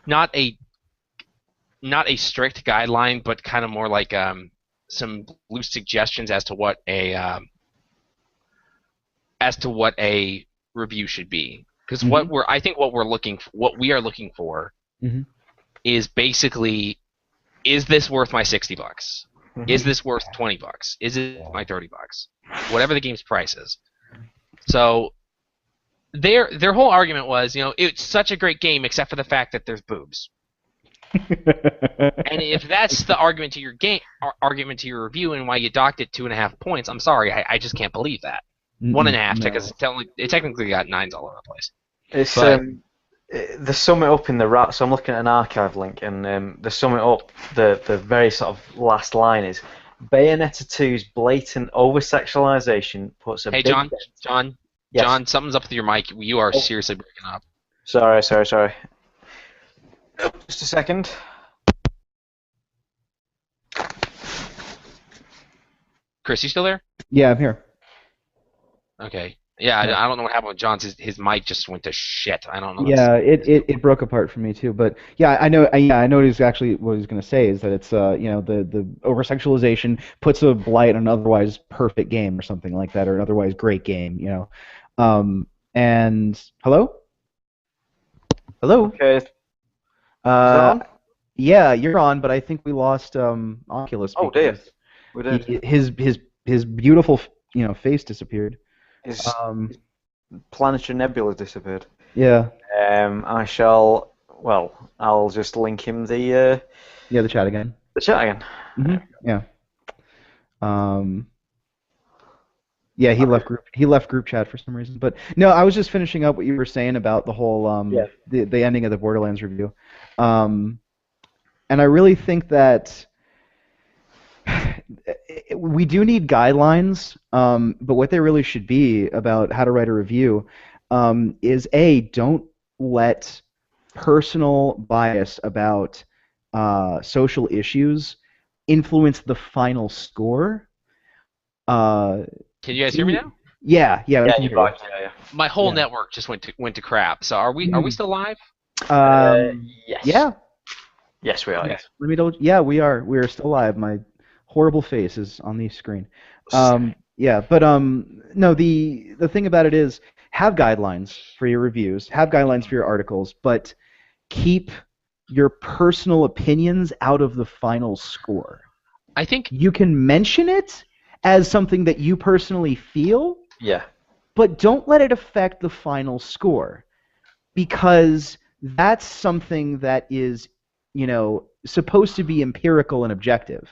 not a strict guideline, but kind of more like some loose suggestions as to what a review should be. Because what we are looking for is basically, is this worth my $60? Is this worth $20? Is it my $30? Whatever the game's price is. So their whole argument was, it's such a great game except for the fact that there's boobs. And if that's the argument to your review and why you docked it 2.5 points, I'm sorry, I just can't believe that. 1.5 because it technically got 9s all over the place. There's something up in the rat. So I'm looking at an archive link, and there's something up. The very sort of last line is Bayonetta 2's blatant over-sexualization puts a Hey, big John, dent. John, Yes. John, something's up with your mic. You are seriously breaking up. Sorry. Just a second. Chris, you still there? Yeah, I'm here. Okay. Yeah, I don't know what happened with John's. His mic just went to shit. I don't know. Yeah, it broke apart for me too. But yeah, I know. I know what he's going to say is that it's the over sexualization puts a blight on an otherwise perfect game or something like that, or an otherwise great game. And hello. Okay. Is that on? Yeah, you're on, but I think we lost Oculus. Oh dear, we did. His beautiful face disappeared. His planetary nebula disappeared. Yeah. I shall. Well, I'll just link him the chat again. The chat again. Yeah. Yeah, he left group chat for some reason. But no, I was just finishing up what you were saying about the whole the ending of the Borderlands review. And I really think that we do need guidelines, but what they really should be about how to write a review is don't let personal bias about social issues influence the final score. Can you guys hear me now? Yeah. Yeah. My whole network just went to crap. So are we still live? Yes. Yeah. Yes, we are. Yes. Let me double. Yeah, we are. We are still live. My horrible face is on the screen. Yeah, but no. The thing about it is, have guidelines for your reviews, have guidelines for your articles, but keep your personal opinions out of the final score. I think you can mention it as something that you personally feel. Yeah. But don't let it affect the final score, because that's something that is, supposed to be empirical and objective.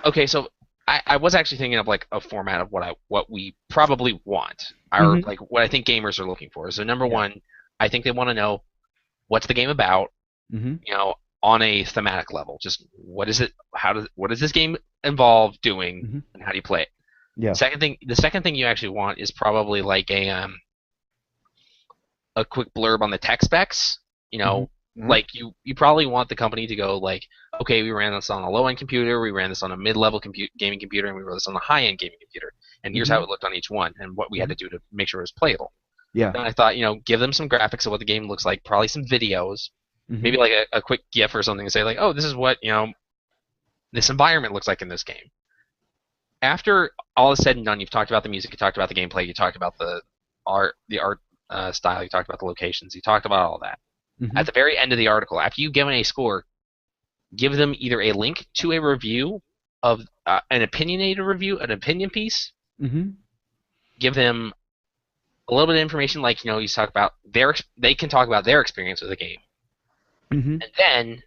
Okay, so I was actually thinking of like a format of what we probably want, or like what I think gamers are looking for. So number one, I think they want to know what's the game about, on a thematic level. Just what is it? What does this game involve doing, and how do you play it? Yeah. The second thing you actually want is probably like a quick blurb on the tech specs. Like you probably want the company to go like, okay, we ran this on a low-end computer, we ran this on a mid-level gaming computer, and we ran this on a high-end gaming computer, and here's how it looked on each one, and what we had to do to make sure it was playable. Yeah. Then I thought, give them some graphics of what the game looks like, probably some videos, maybe like a quick GIF or something, and say like, oh, this is what this environment looks like in this game. After all is said and done, you've talked about the music, you talked about the gameplay, you talked about the art style, you talked about the locations, you talked about all that. At the very end of the article, after you've given a score, give them either a link to a review of an opinionated review, an opinion piece. Give them a little bit of information, like you talk about they can talk about their experience with the game, and then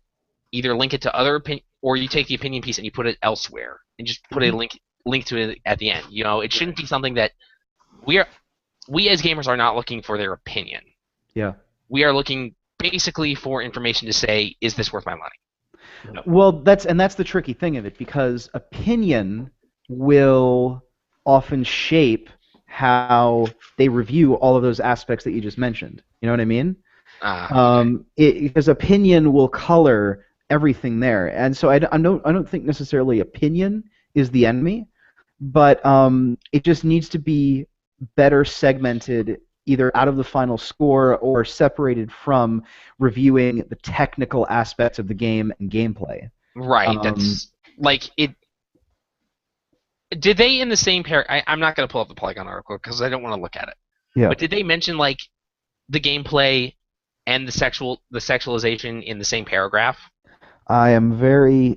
either link it to other opinion, or you take the opinion piece and you put it elsewhere, and just put a link to it at the end. It shouldn't be something that we as gamers are not looking for their opinion. Yeah. We are looking basically for information to say, is this worth my money? No. Well, that's the tricky thing of it, because opinion will often shape how they review all of those aspects that you just mentioned. You know what I mean? Because opinion will color everything there, and so I don't think necessarily opinion is the enemy, but it just needs to be better segmented, either out of the final score or separated from reviewing the technical aspects of the game and gameplay. Right. That's like it. Did they in the same I'm not going to pull up the Polygon article because I don't want to look at it. Yeah. But did they mention like the gameplay and the sexualization in the same paragraph? I am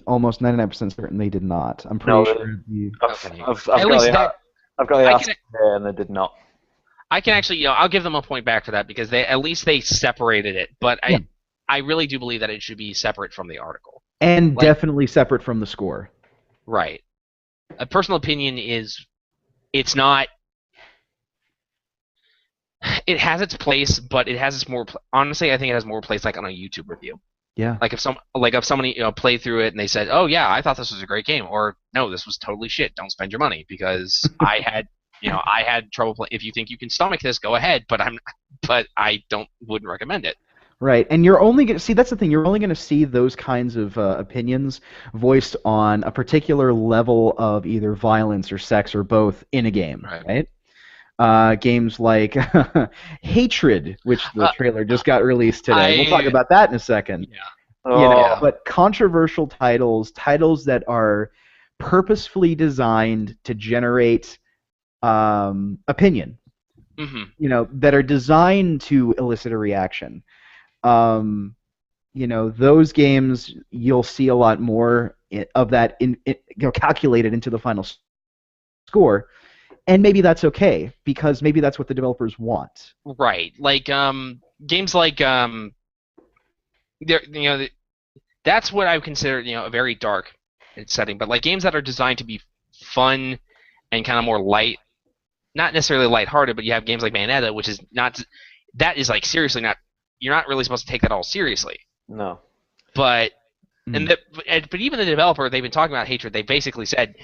almost 99% certain they did not. I'm pretty sure. I've got the article here, and they did not. I can actually, I'll give them a point back for that, because at least they separated it. But I really do believe that it should be separate from the article. And definitely separate from the score. Right. A personal opinion it's not it has its place, but it has its more. Honestly, I think it has more place like on a YouTube review. Yeah. Like if somebody played through it and they said, "Oh yeah, I thought this was a great game," or "No, this was totally shit. Don't spend your money," because I had trouble playing. If you think you can stomach this, go ahead. But I wouldn't recommend it. Right, and you're only going to see, that's the thing, you're only going to see those kinds of opinions voiced on a particular level of either violence or sex or both in a game, right? Games like Hatred, which the trailer just got released today. We'll talk about that in a second. Yeah. But controversial titles that are purposefully designed to generate opinion, that are designed to elicit a reaction. Those games, you'll see a lot more of that calculated into the final score, and maybe that's okay because maybe that's what the developers want. Right, like games like that's what I would consider a very dark setting. But like games that are designed to be fun and kind of more light, not necessarily lighthearted, but you have games like Bayonetta, which is not. That is like seriously not. You're not really supposed to take that all seriously. No. But but even the developer, they've been talking about Hatred. They basically said,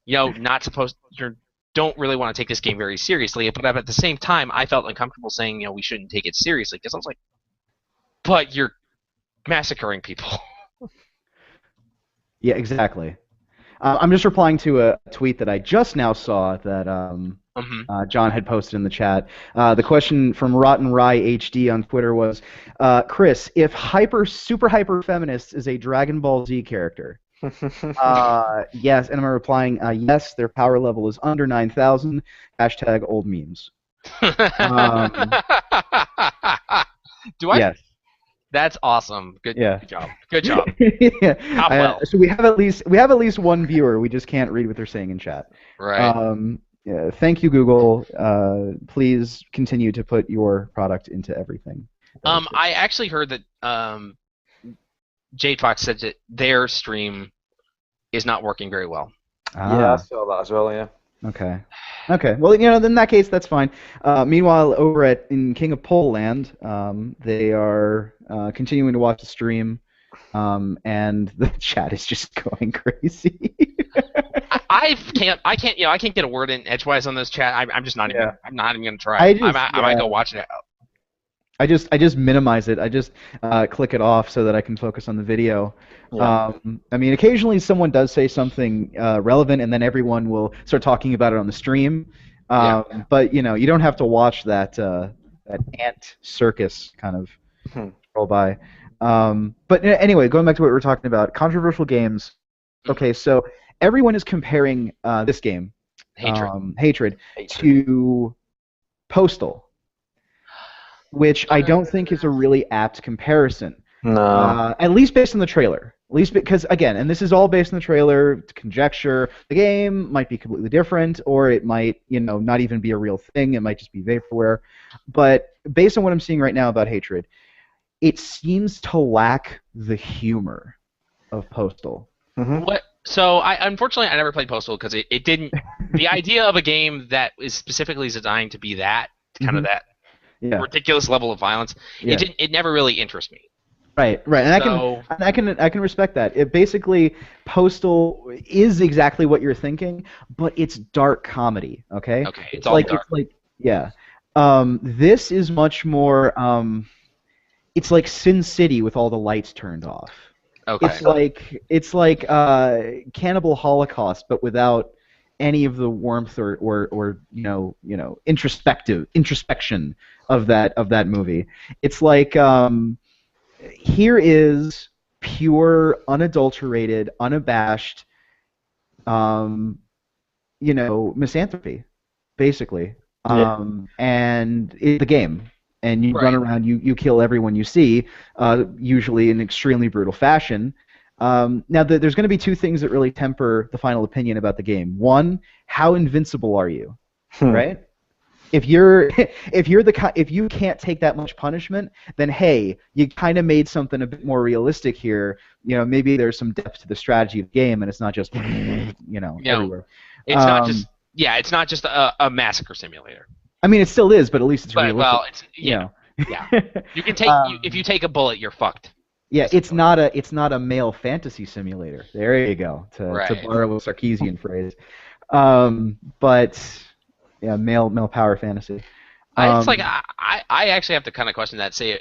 not supposed. You don't really want to take this game very seriously. But at the same time, I felt uncomfortable saying we shouldn't take it seriously because I was like, but you're massacring people. Yeah, exactly. I'm just replying to a tweet that I just now saw that John had posted in the chat. The question from Rotten Rye HD on Twitter was, Chris, if super hyper feminist is a Dragon Ball Z character, yes, and I'm replying, yes, their power level is under 9,000. # old memes. Do I? Yes. That's awesome. Good job. Good job. Yeah. So we have at least one viewer. We just can't read what they're saying in chat. Right. Yeah, thank you, Google. Please continue to put your product into everything. I actually heard that Jade Fox said that their stream is not working very well. Yeah, I saw that as well. Yeah. Okay. Well, in that case, that's fine. Meanwhile, over in King of Pole Land, they are continuing to watch the stream, and the chat is just going crazy. I can't get a word in edgewise on this chat. I'm just not even. I'm not even gonna try. I might go watch it. I just minimize it. I just click it off so that I can focus on the video. Yeah. I mean, occasionally someone does say something relevant, and then everyone will start talking about it on the stream. But you don't have to watch that ant circus kind of roll by. But anyway, going back to what we were talking about, controversial games. Okay, so everyone is comparing this game, Hatred, to Postal, which I don't think is a really apt comparison. No. At least based on the trailer. At least because, again, and this is all based on the trailer, conjecture, the game might be completely different, or it might, not even be a real thing. It might just be vaporware. But based on what I'm seeing right now about Hatred, it seems to lack the humor of Postal. Mm-hmm. So, unfortunately, I never played Postal because it didn't. The idea of a game that is specifically designed to be that, kind of that ridiculous level of violence, it never really interests me. Right, and I can respect that. It basically, Postal is exactly what you're thinking, but it's dark comedy. Okay. Okay. It's all dark. This is much more. It's like Sin City with all the lights turned off. Okay. It's like Cannibal Holocaust, but without any of the warmth or introspection of that movie. It's like here is pure, unadulterated, unabashed, misanthropy, basically. And it's the game. And you run around, you kill everyone you see, usually in extremely brutal fashion. Now, there's going to be two things that really temper the final opinion about the game. One, how invincible are you, right? If you can't take that much punishment, then hey, you kind of made something a bit more realistic here. Maybe there's some depth to the strategy of the game, and it's not just everywhere. It's not just it's not just a massacre simulator. I mean, it still is, but at least it's realistic. Well, it's yeah. You can take if you take a bullet, you're fucked. Yeah, it's not a male fantasy simulator. There you go. To borrow a Sarkeesian phrase. But yeah, male power fantasy. It's like I actually have to kind of question that. Say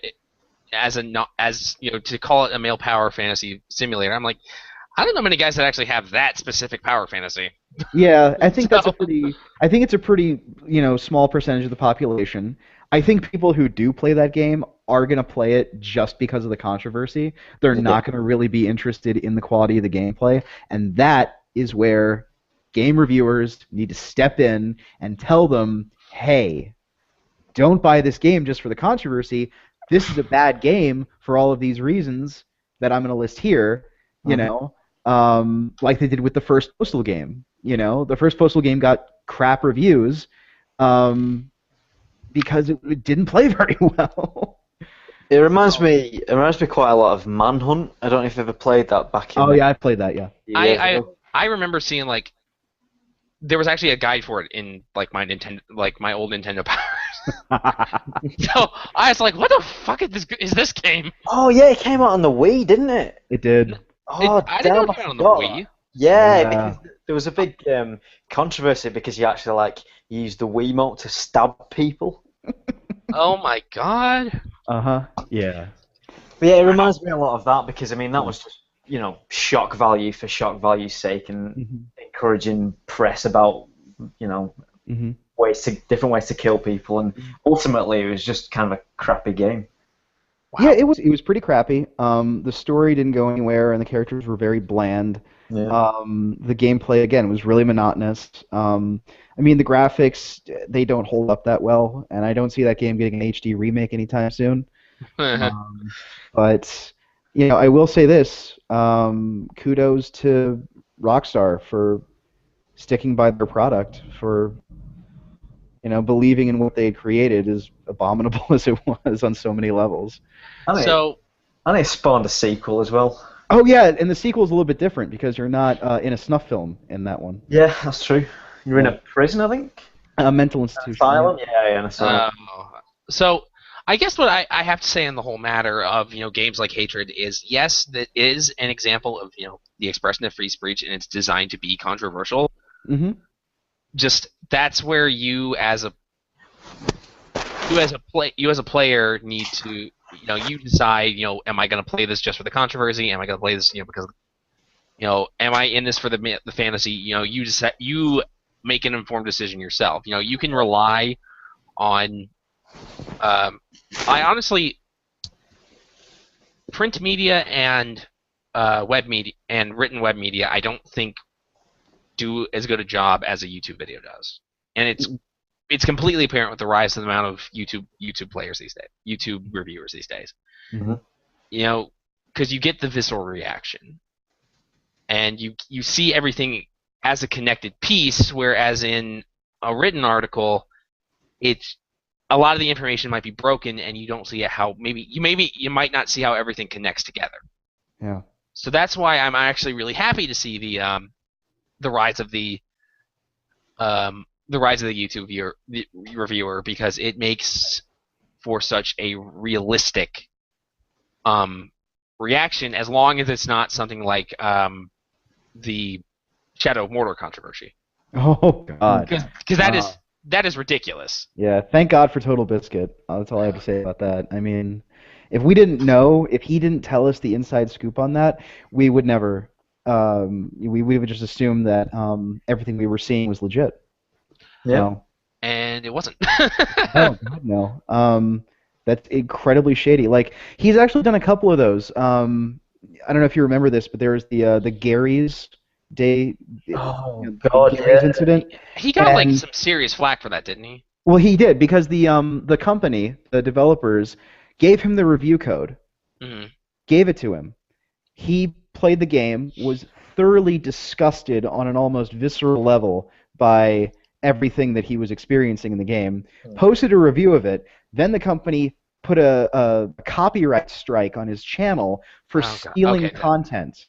as to call it a male power fantasy simulator. I'm like, I don't know many guys that actually have that specific power fantasy. Yeah, I think that's I think it's a pretty small percentage of the population. I think people who do play that game are going to play it just because of the controversy. They're not going to really be interested in the quality of the gameplay, and that is where game reviewers need to step in and tell them, hey, don't buy this game just for the controversy. This is a bad game for all of these reasons that I'm going to list here, like they did with the first Postal game. The first Postal game got crap reviews because it didn't play very well. It reminds me quite a lot of Manhunt. I don't know if you've ever played that back in. Oh yeah, I played that. Yeah. I remember seeing like there was actually a guide for it in like my old Nintendo Power. So I was like, what the fuck is this game? Oh yeah, it came out on the Wii, didn't it? It did. Oh, I didn't know it came out on the Wii. Yeah, because there was a big controversy because you actually use the Wiimote to stab people. Oh my god. Yeah. But yeah, it reminds me a lot of that because that was just shock value for shock value's sake and encouraging press about different ways to kill people, and ultimately it was just kind of a crappy game. Wow. Yeah, it was pretty crappy. The story didn't go anywhere, and the characters were very bland. Yeah. The gameplay again was really monotonous. The graphics, they don't hold up that well, and I don't see that game getting an HD remake anytime soon. But I will say this: kudos to Rockstar for sticking by their product, for believing in what they had created, as abominable as it was on so many levels. And it spawned a sequel as well. Oh yeah, and the sequel is a little bit different because you're not in a snuff film in that one. Yeah, that's true. You're in a prison, I think. A mental institution. Asylum? Yeah, an asylum. So I guess what I have to say on the whole matter of games like Hatred is, yes, that is an example of the expression of free speech, and it's designed to be controversial. Mm-hmm. Just that's where you as a player need to you decide am I going to play this just for the controversy? Am I going to play this because am I in this for the fantasy? You decide, you make an informed decision yourself. You can rely on. I honestly, print media and web media and written web media, I don't think do as good a job as a YouTube video does, and it's completely apparent with the rise of the amount of YouTube players these days, YouTube reviewers these days. Mm-hmm. Because you get the visceral reaction, and you see everything as a connected piece, whereas in a written article, it's a lot of the information might be broken, and you don't see how you might not see how everything connects together. Yeah. So that's why I'm actually really happy to see the rise of the YouTube reviewer, because it makes for such a realistic reaction, as long as it's not something like the Shadow of Mordor controversy. Oh God! Because that is ridiculous. Yeah, thank God for Total Biscuit. That's all I have to say about that. I mean, if we didn't know, if he didn't tell us the inside scoop on that, we would never. We would just assume that everything we were seeing was legit. Yeah. No. And it wasn't. Oh God, no. That's incredibly shady. Like, he's actually done a couple of those. I don't know if you remember this, but there was the Gary's Day. God, Gary's incident. He got some serious flack for that, didn't he? Well, he did, because the company, the developers, gave him the review code. Mm-hmm. Gave it to him. He played the game, was thoroughly disgusted on an almost visceral level by everything that he was experiencing in the game, posted a review of it, then the company put a copyright strike on his channel for stealing content.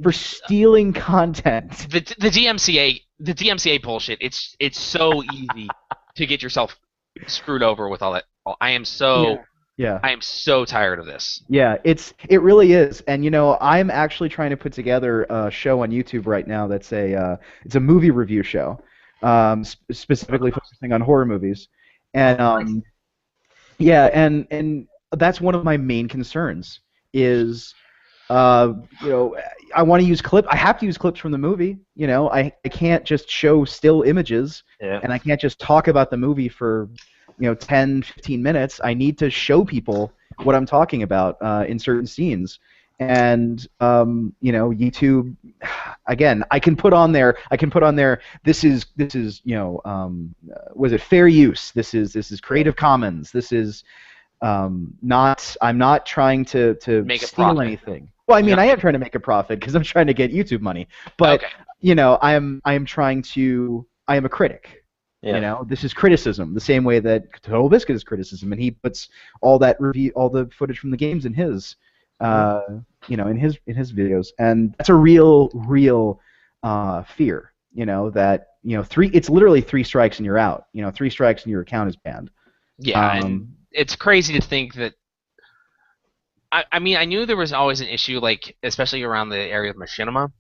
For stealing content. The DMCA bullshit, it's so easy to get yourself screwed over with all that. I am so tired of this. Yeah, it really is. And I'm actually trying to put together a show on YouTube right now that's it's a movie review show, specifically focusing on horror movies. And yeah, and that's one of my main concerns is I want to use I have to use clips from the movie. I can't just show still images, and I can't just talk about the movie for 10, 15 minutes. I need to show people what I'm talking about in certain scenes. And YouTube, again, I can put on there. This is was it fair use? This is Creative Commons. This is not. I'm not trying to make a steal profit. anything. Well, I mean, I am trying to make a profit because I'm trying to get YouTube money. But I am trying to. I am a critic. Yeah. This is criticism, the same way that Total Biscuit is criticism, and he puts all the footage from the games in his, in his videos, and that's a real fear. That it's literally 3 strikes and you're out. 3 strikes and your account is banned. Yeah, and it's crazy to think that. I mean, I knew there was always an issue, like especially around the area of Machinima.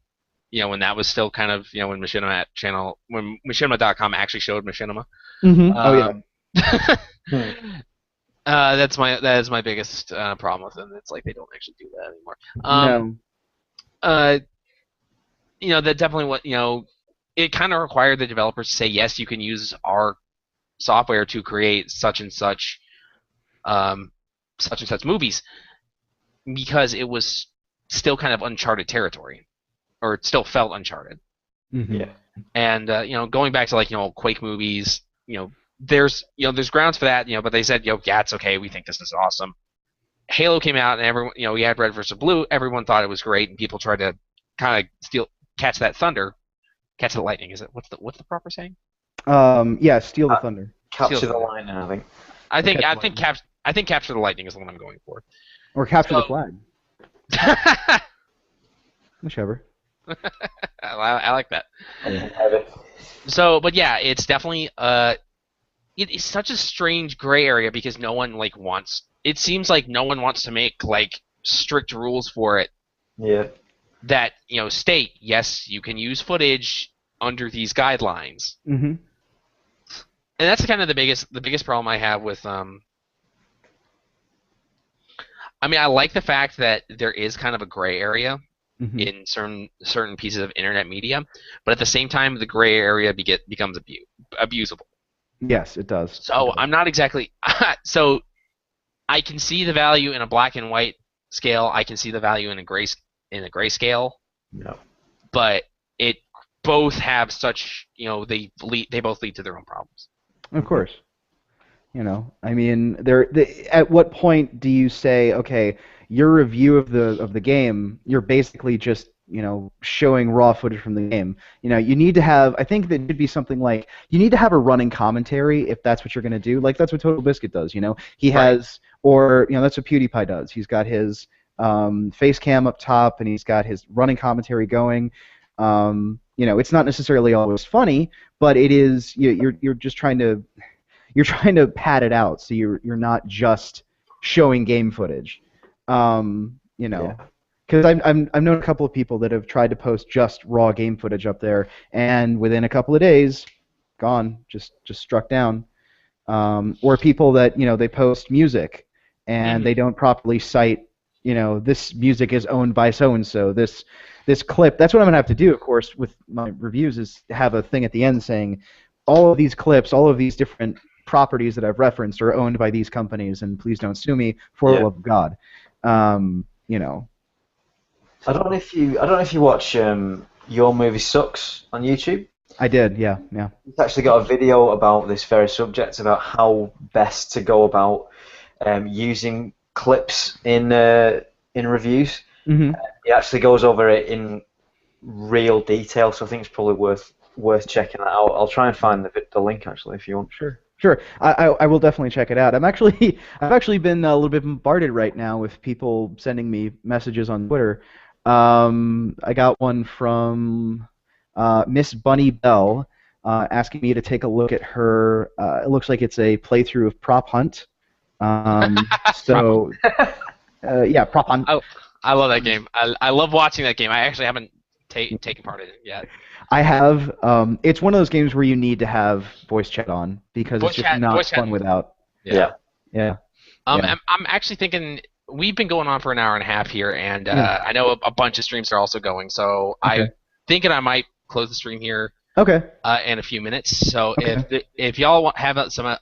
When that was still kind of, when when Machinima.com actually showed Machinima. That is my biggest problem with them. It's like they don't actually do that anymore. That definitely it kind of required the developers to say, yes, you can use our software to create such and such movies, because it was still kind of uncharted territory. Or it still felt uncharted. Yeah. And going back to Quake movies, there's grounds for that, but they said, yeah, it's okay, we think this is awesome. Halo came out and everyone, we had Red vs. Blue, everyone thought it was great, and people tried to kind of catch that thunder, catch the lightning. Is it what's the proper saying? Steal the thunder. Capture the lightning, I think. I think capture the lightning is the one I'm going for. Or capture the flag. Whichever. I like that. So, but yeah, it's definitely it's such a strange gray area because no one wants. It seems like no one wants to make strict rules for it. Yeah. That state, yes, you can use footage under these guidelines. Mm-hmm. And that's kind of the biggest problem I have with I mean, I like the fact that there is kind of a gray area. Mm-hmm. In certain pieces of internet media, but at the same time, the gray area becomes abusable. Yes, it does. So I'm not exactly. So I can see the value in a black and white scale. I can see the value in a gray scale. No. But it both have such they both lead to their own problems. Of course. I mean, at what point do you say, okay, your review of the game, you're basically just showing raw footage from the game. You need to have. I think that should be something like you need to have a running commentary if that's what you're going to do. Like that's what Total Biscuit does. He has, or that's what PewDiePie does. He's got his face cam up top and he's got his running commentary going. It's not necessarily always funny, but it is. You're just trying to. You're trying to pad it out so you're not just showing game footage. Because I've known a couple of people that have tried to post just raw game footage up there, and within a couple of days, gone, just struck down. Or people that they post music, and they don't properly cite this music is owned by so and so. This clip. That's what I'm gonna have to do, of course, with my reviews is have a thing at the end saying all of these clips, all of these different properties that I've referenced are owned by these companies, and please don't sue me for the love of God. I don't know if you watch Your Movie Sucks on YouTube. I did, yeah. It's actually got a video about this very subject, about how best to go about using clips in reviews. Mm-hmm. It actually goes over it in real detail, so I think it's probably worth checking that out. I'll try and find the link actually if you want. Sure. I will definitely check it out. I've actually been a little bit bombarded right now with people sending me messages on Twitter. I got one from Miss Bunny Bell. asking me to take a look at her. It looks like it's a playthrough of Prop Hunt. So, yeah, Prop Hunt. Oh, I love that game. I love watching that game. I actually haven't taken part in it yet. I have. It's one of those games where you need to have voice chat on because Voice it's just chat- not voice chat- fun without. Yeah. Yeah. Yeah. I'm actually thinking we've been going on for an hour and a half here, and Yeah. I know a bunch of streams are also going. So Okay. I'm thinking I might close the stream here Okay. in a few minutes. So Okay. if y'all have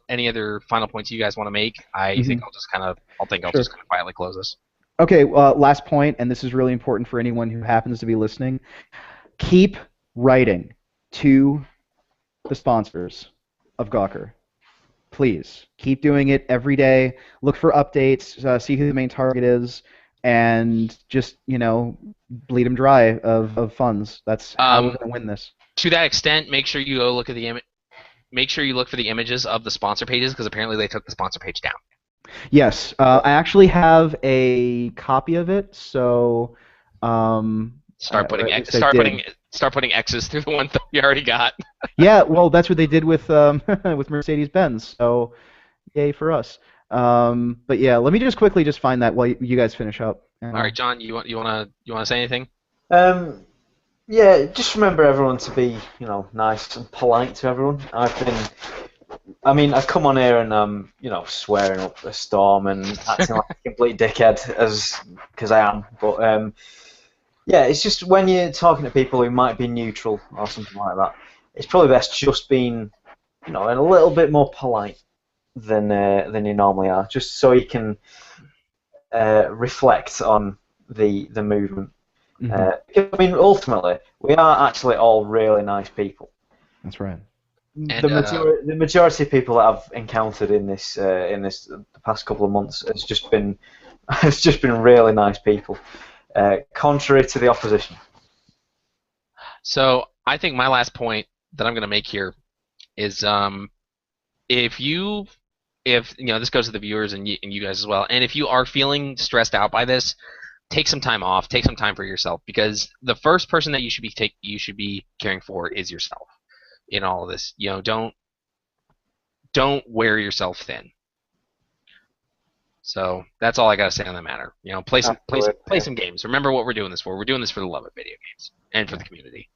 any other final points you guys want to make, I think I'll just kind of quietly close this. Okay. Last point, and this is really important for anyone who happens to be listening. Keep writing to the sponsors of Gawker. Please keep doing it every day. Look for updates. See who the main target is, and just bleed them dry of funds. That's how we're going to win this. To that extent, make sure you go look at the Make sure you look for the images of the sponsor pages because apparently they took the sponsor page down. Yes, I actually have a copy of it. So start putting X's through the ones that you already got. Yeah, well, that's what they did with with Mercedes-Benz. So, yay for us. But yeah, let me just quickly find that while you guys finish up. All right, John, you wanna say anything? Yeah, just remember everyone to be, nice and polite to everyone. I've come on here and swearing up a storm and acting like a complete dickhead because I am. But yeah, it's just when you're talking to people who might be neutral or something like that, it's probably best just being, a little bit more polite than you normally are, just so you can reflect on the movement. Ultimately, we are actually all really nice people. That's right. And, the majority of people that I've encountered in this the past couple of months has just been really nice people, contrary to the opposition. So I think my last point that I'm going to make here is if this goes to the viewers and you guys as well, and if you are feeling stressed out by this, take some time off, take some time for yourself, because the first person that you should be caring for is yourself in all of this. Don't wear yourself thin. So that's all I gotta say on that matter. Play some games. Remember what we're doing this for. We're doing this for the love of video games and for the community.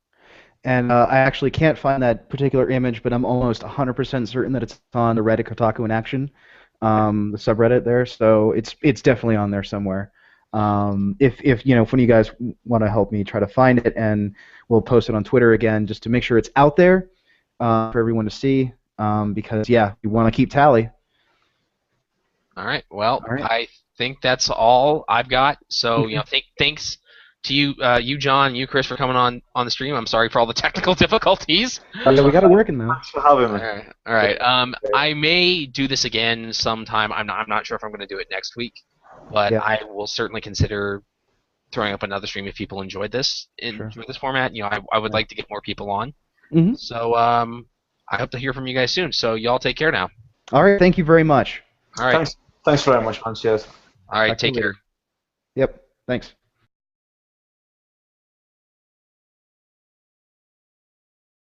And I actually can't find that particular image, but I'm almost 100% certain that it's on the Reddit Kotaku in Action, the subreddit there. So it's definitely on there somewhere. If one of you guys want to help me try to find it, and we'll post it on Twitter again just to make sure it's out there for everyone to see. Because yeah, we want to keep tally. All right. Well, I think that's all I've got. So thanks to you John, you Chris, for coming on the stream. I'm sorry for all the technical difficulties. Yeah, we got it working now. Thanks for having me. All right. I may do this again sometime. I'm not sure if I'm going to do it next week, but yeah. I will certainly consider throwing up another stream if people enjoyed this this format. I would like to get more people on. Mm-hmm. So I hope to hear from you guys soon. So y'all take care now. All right. Thank you very much. All right. Thanks very much, man. Cheers. All right. Take care. Yep. Thanks.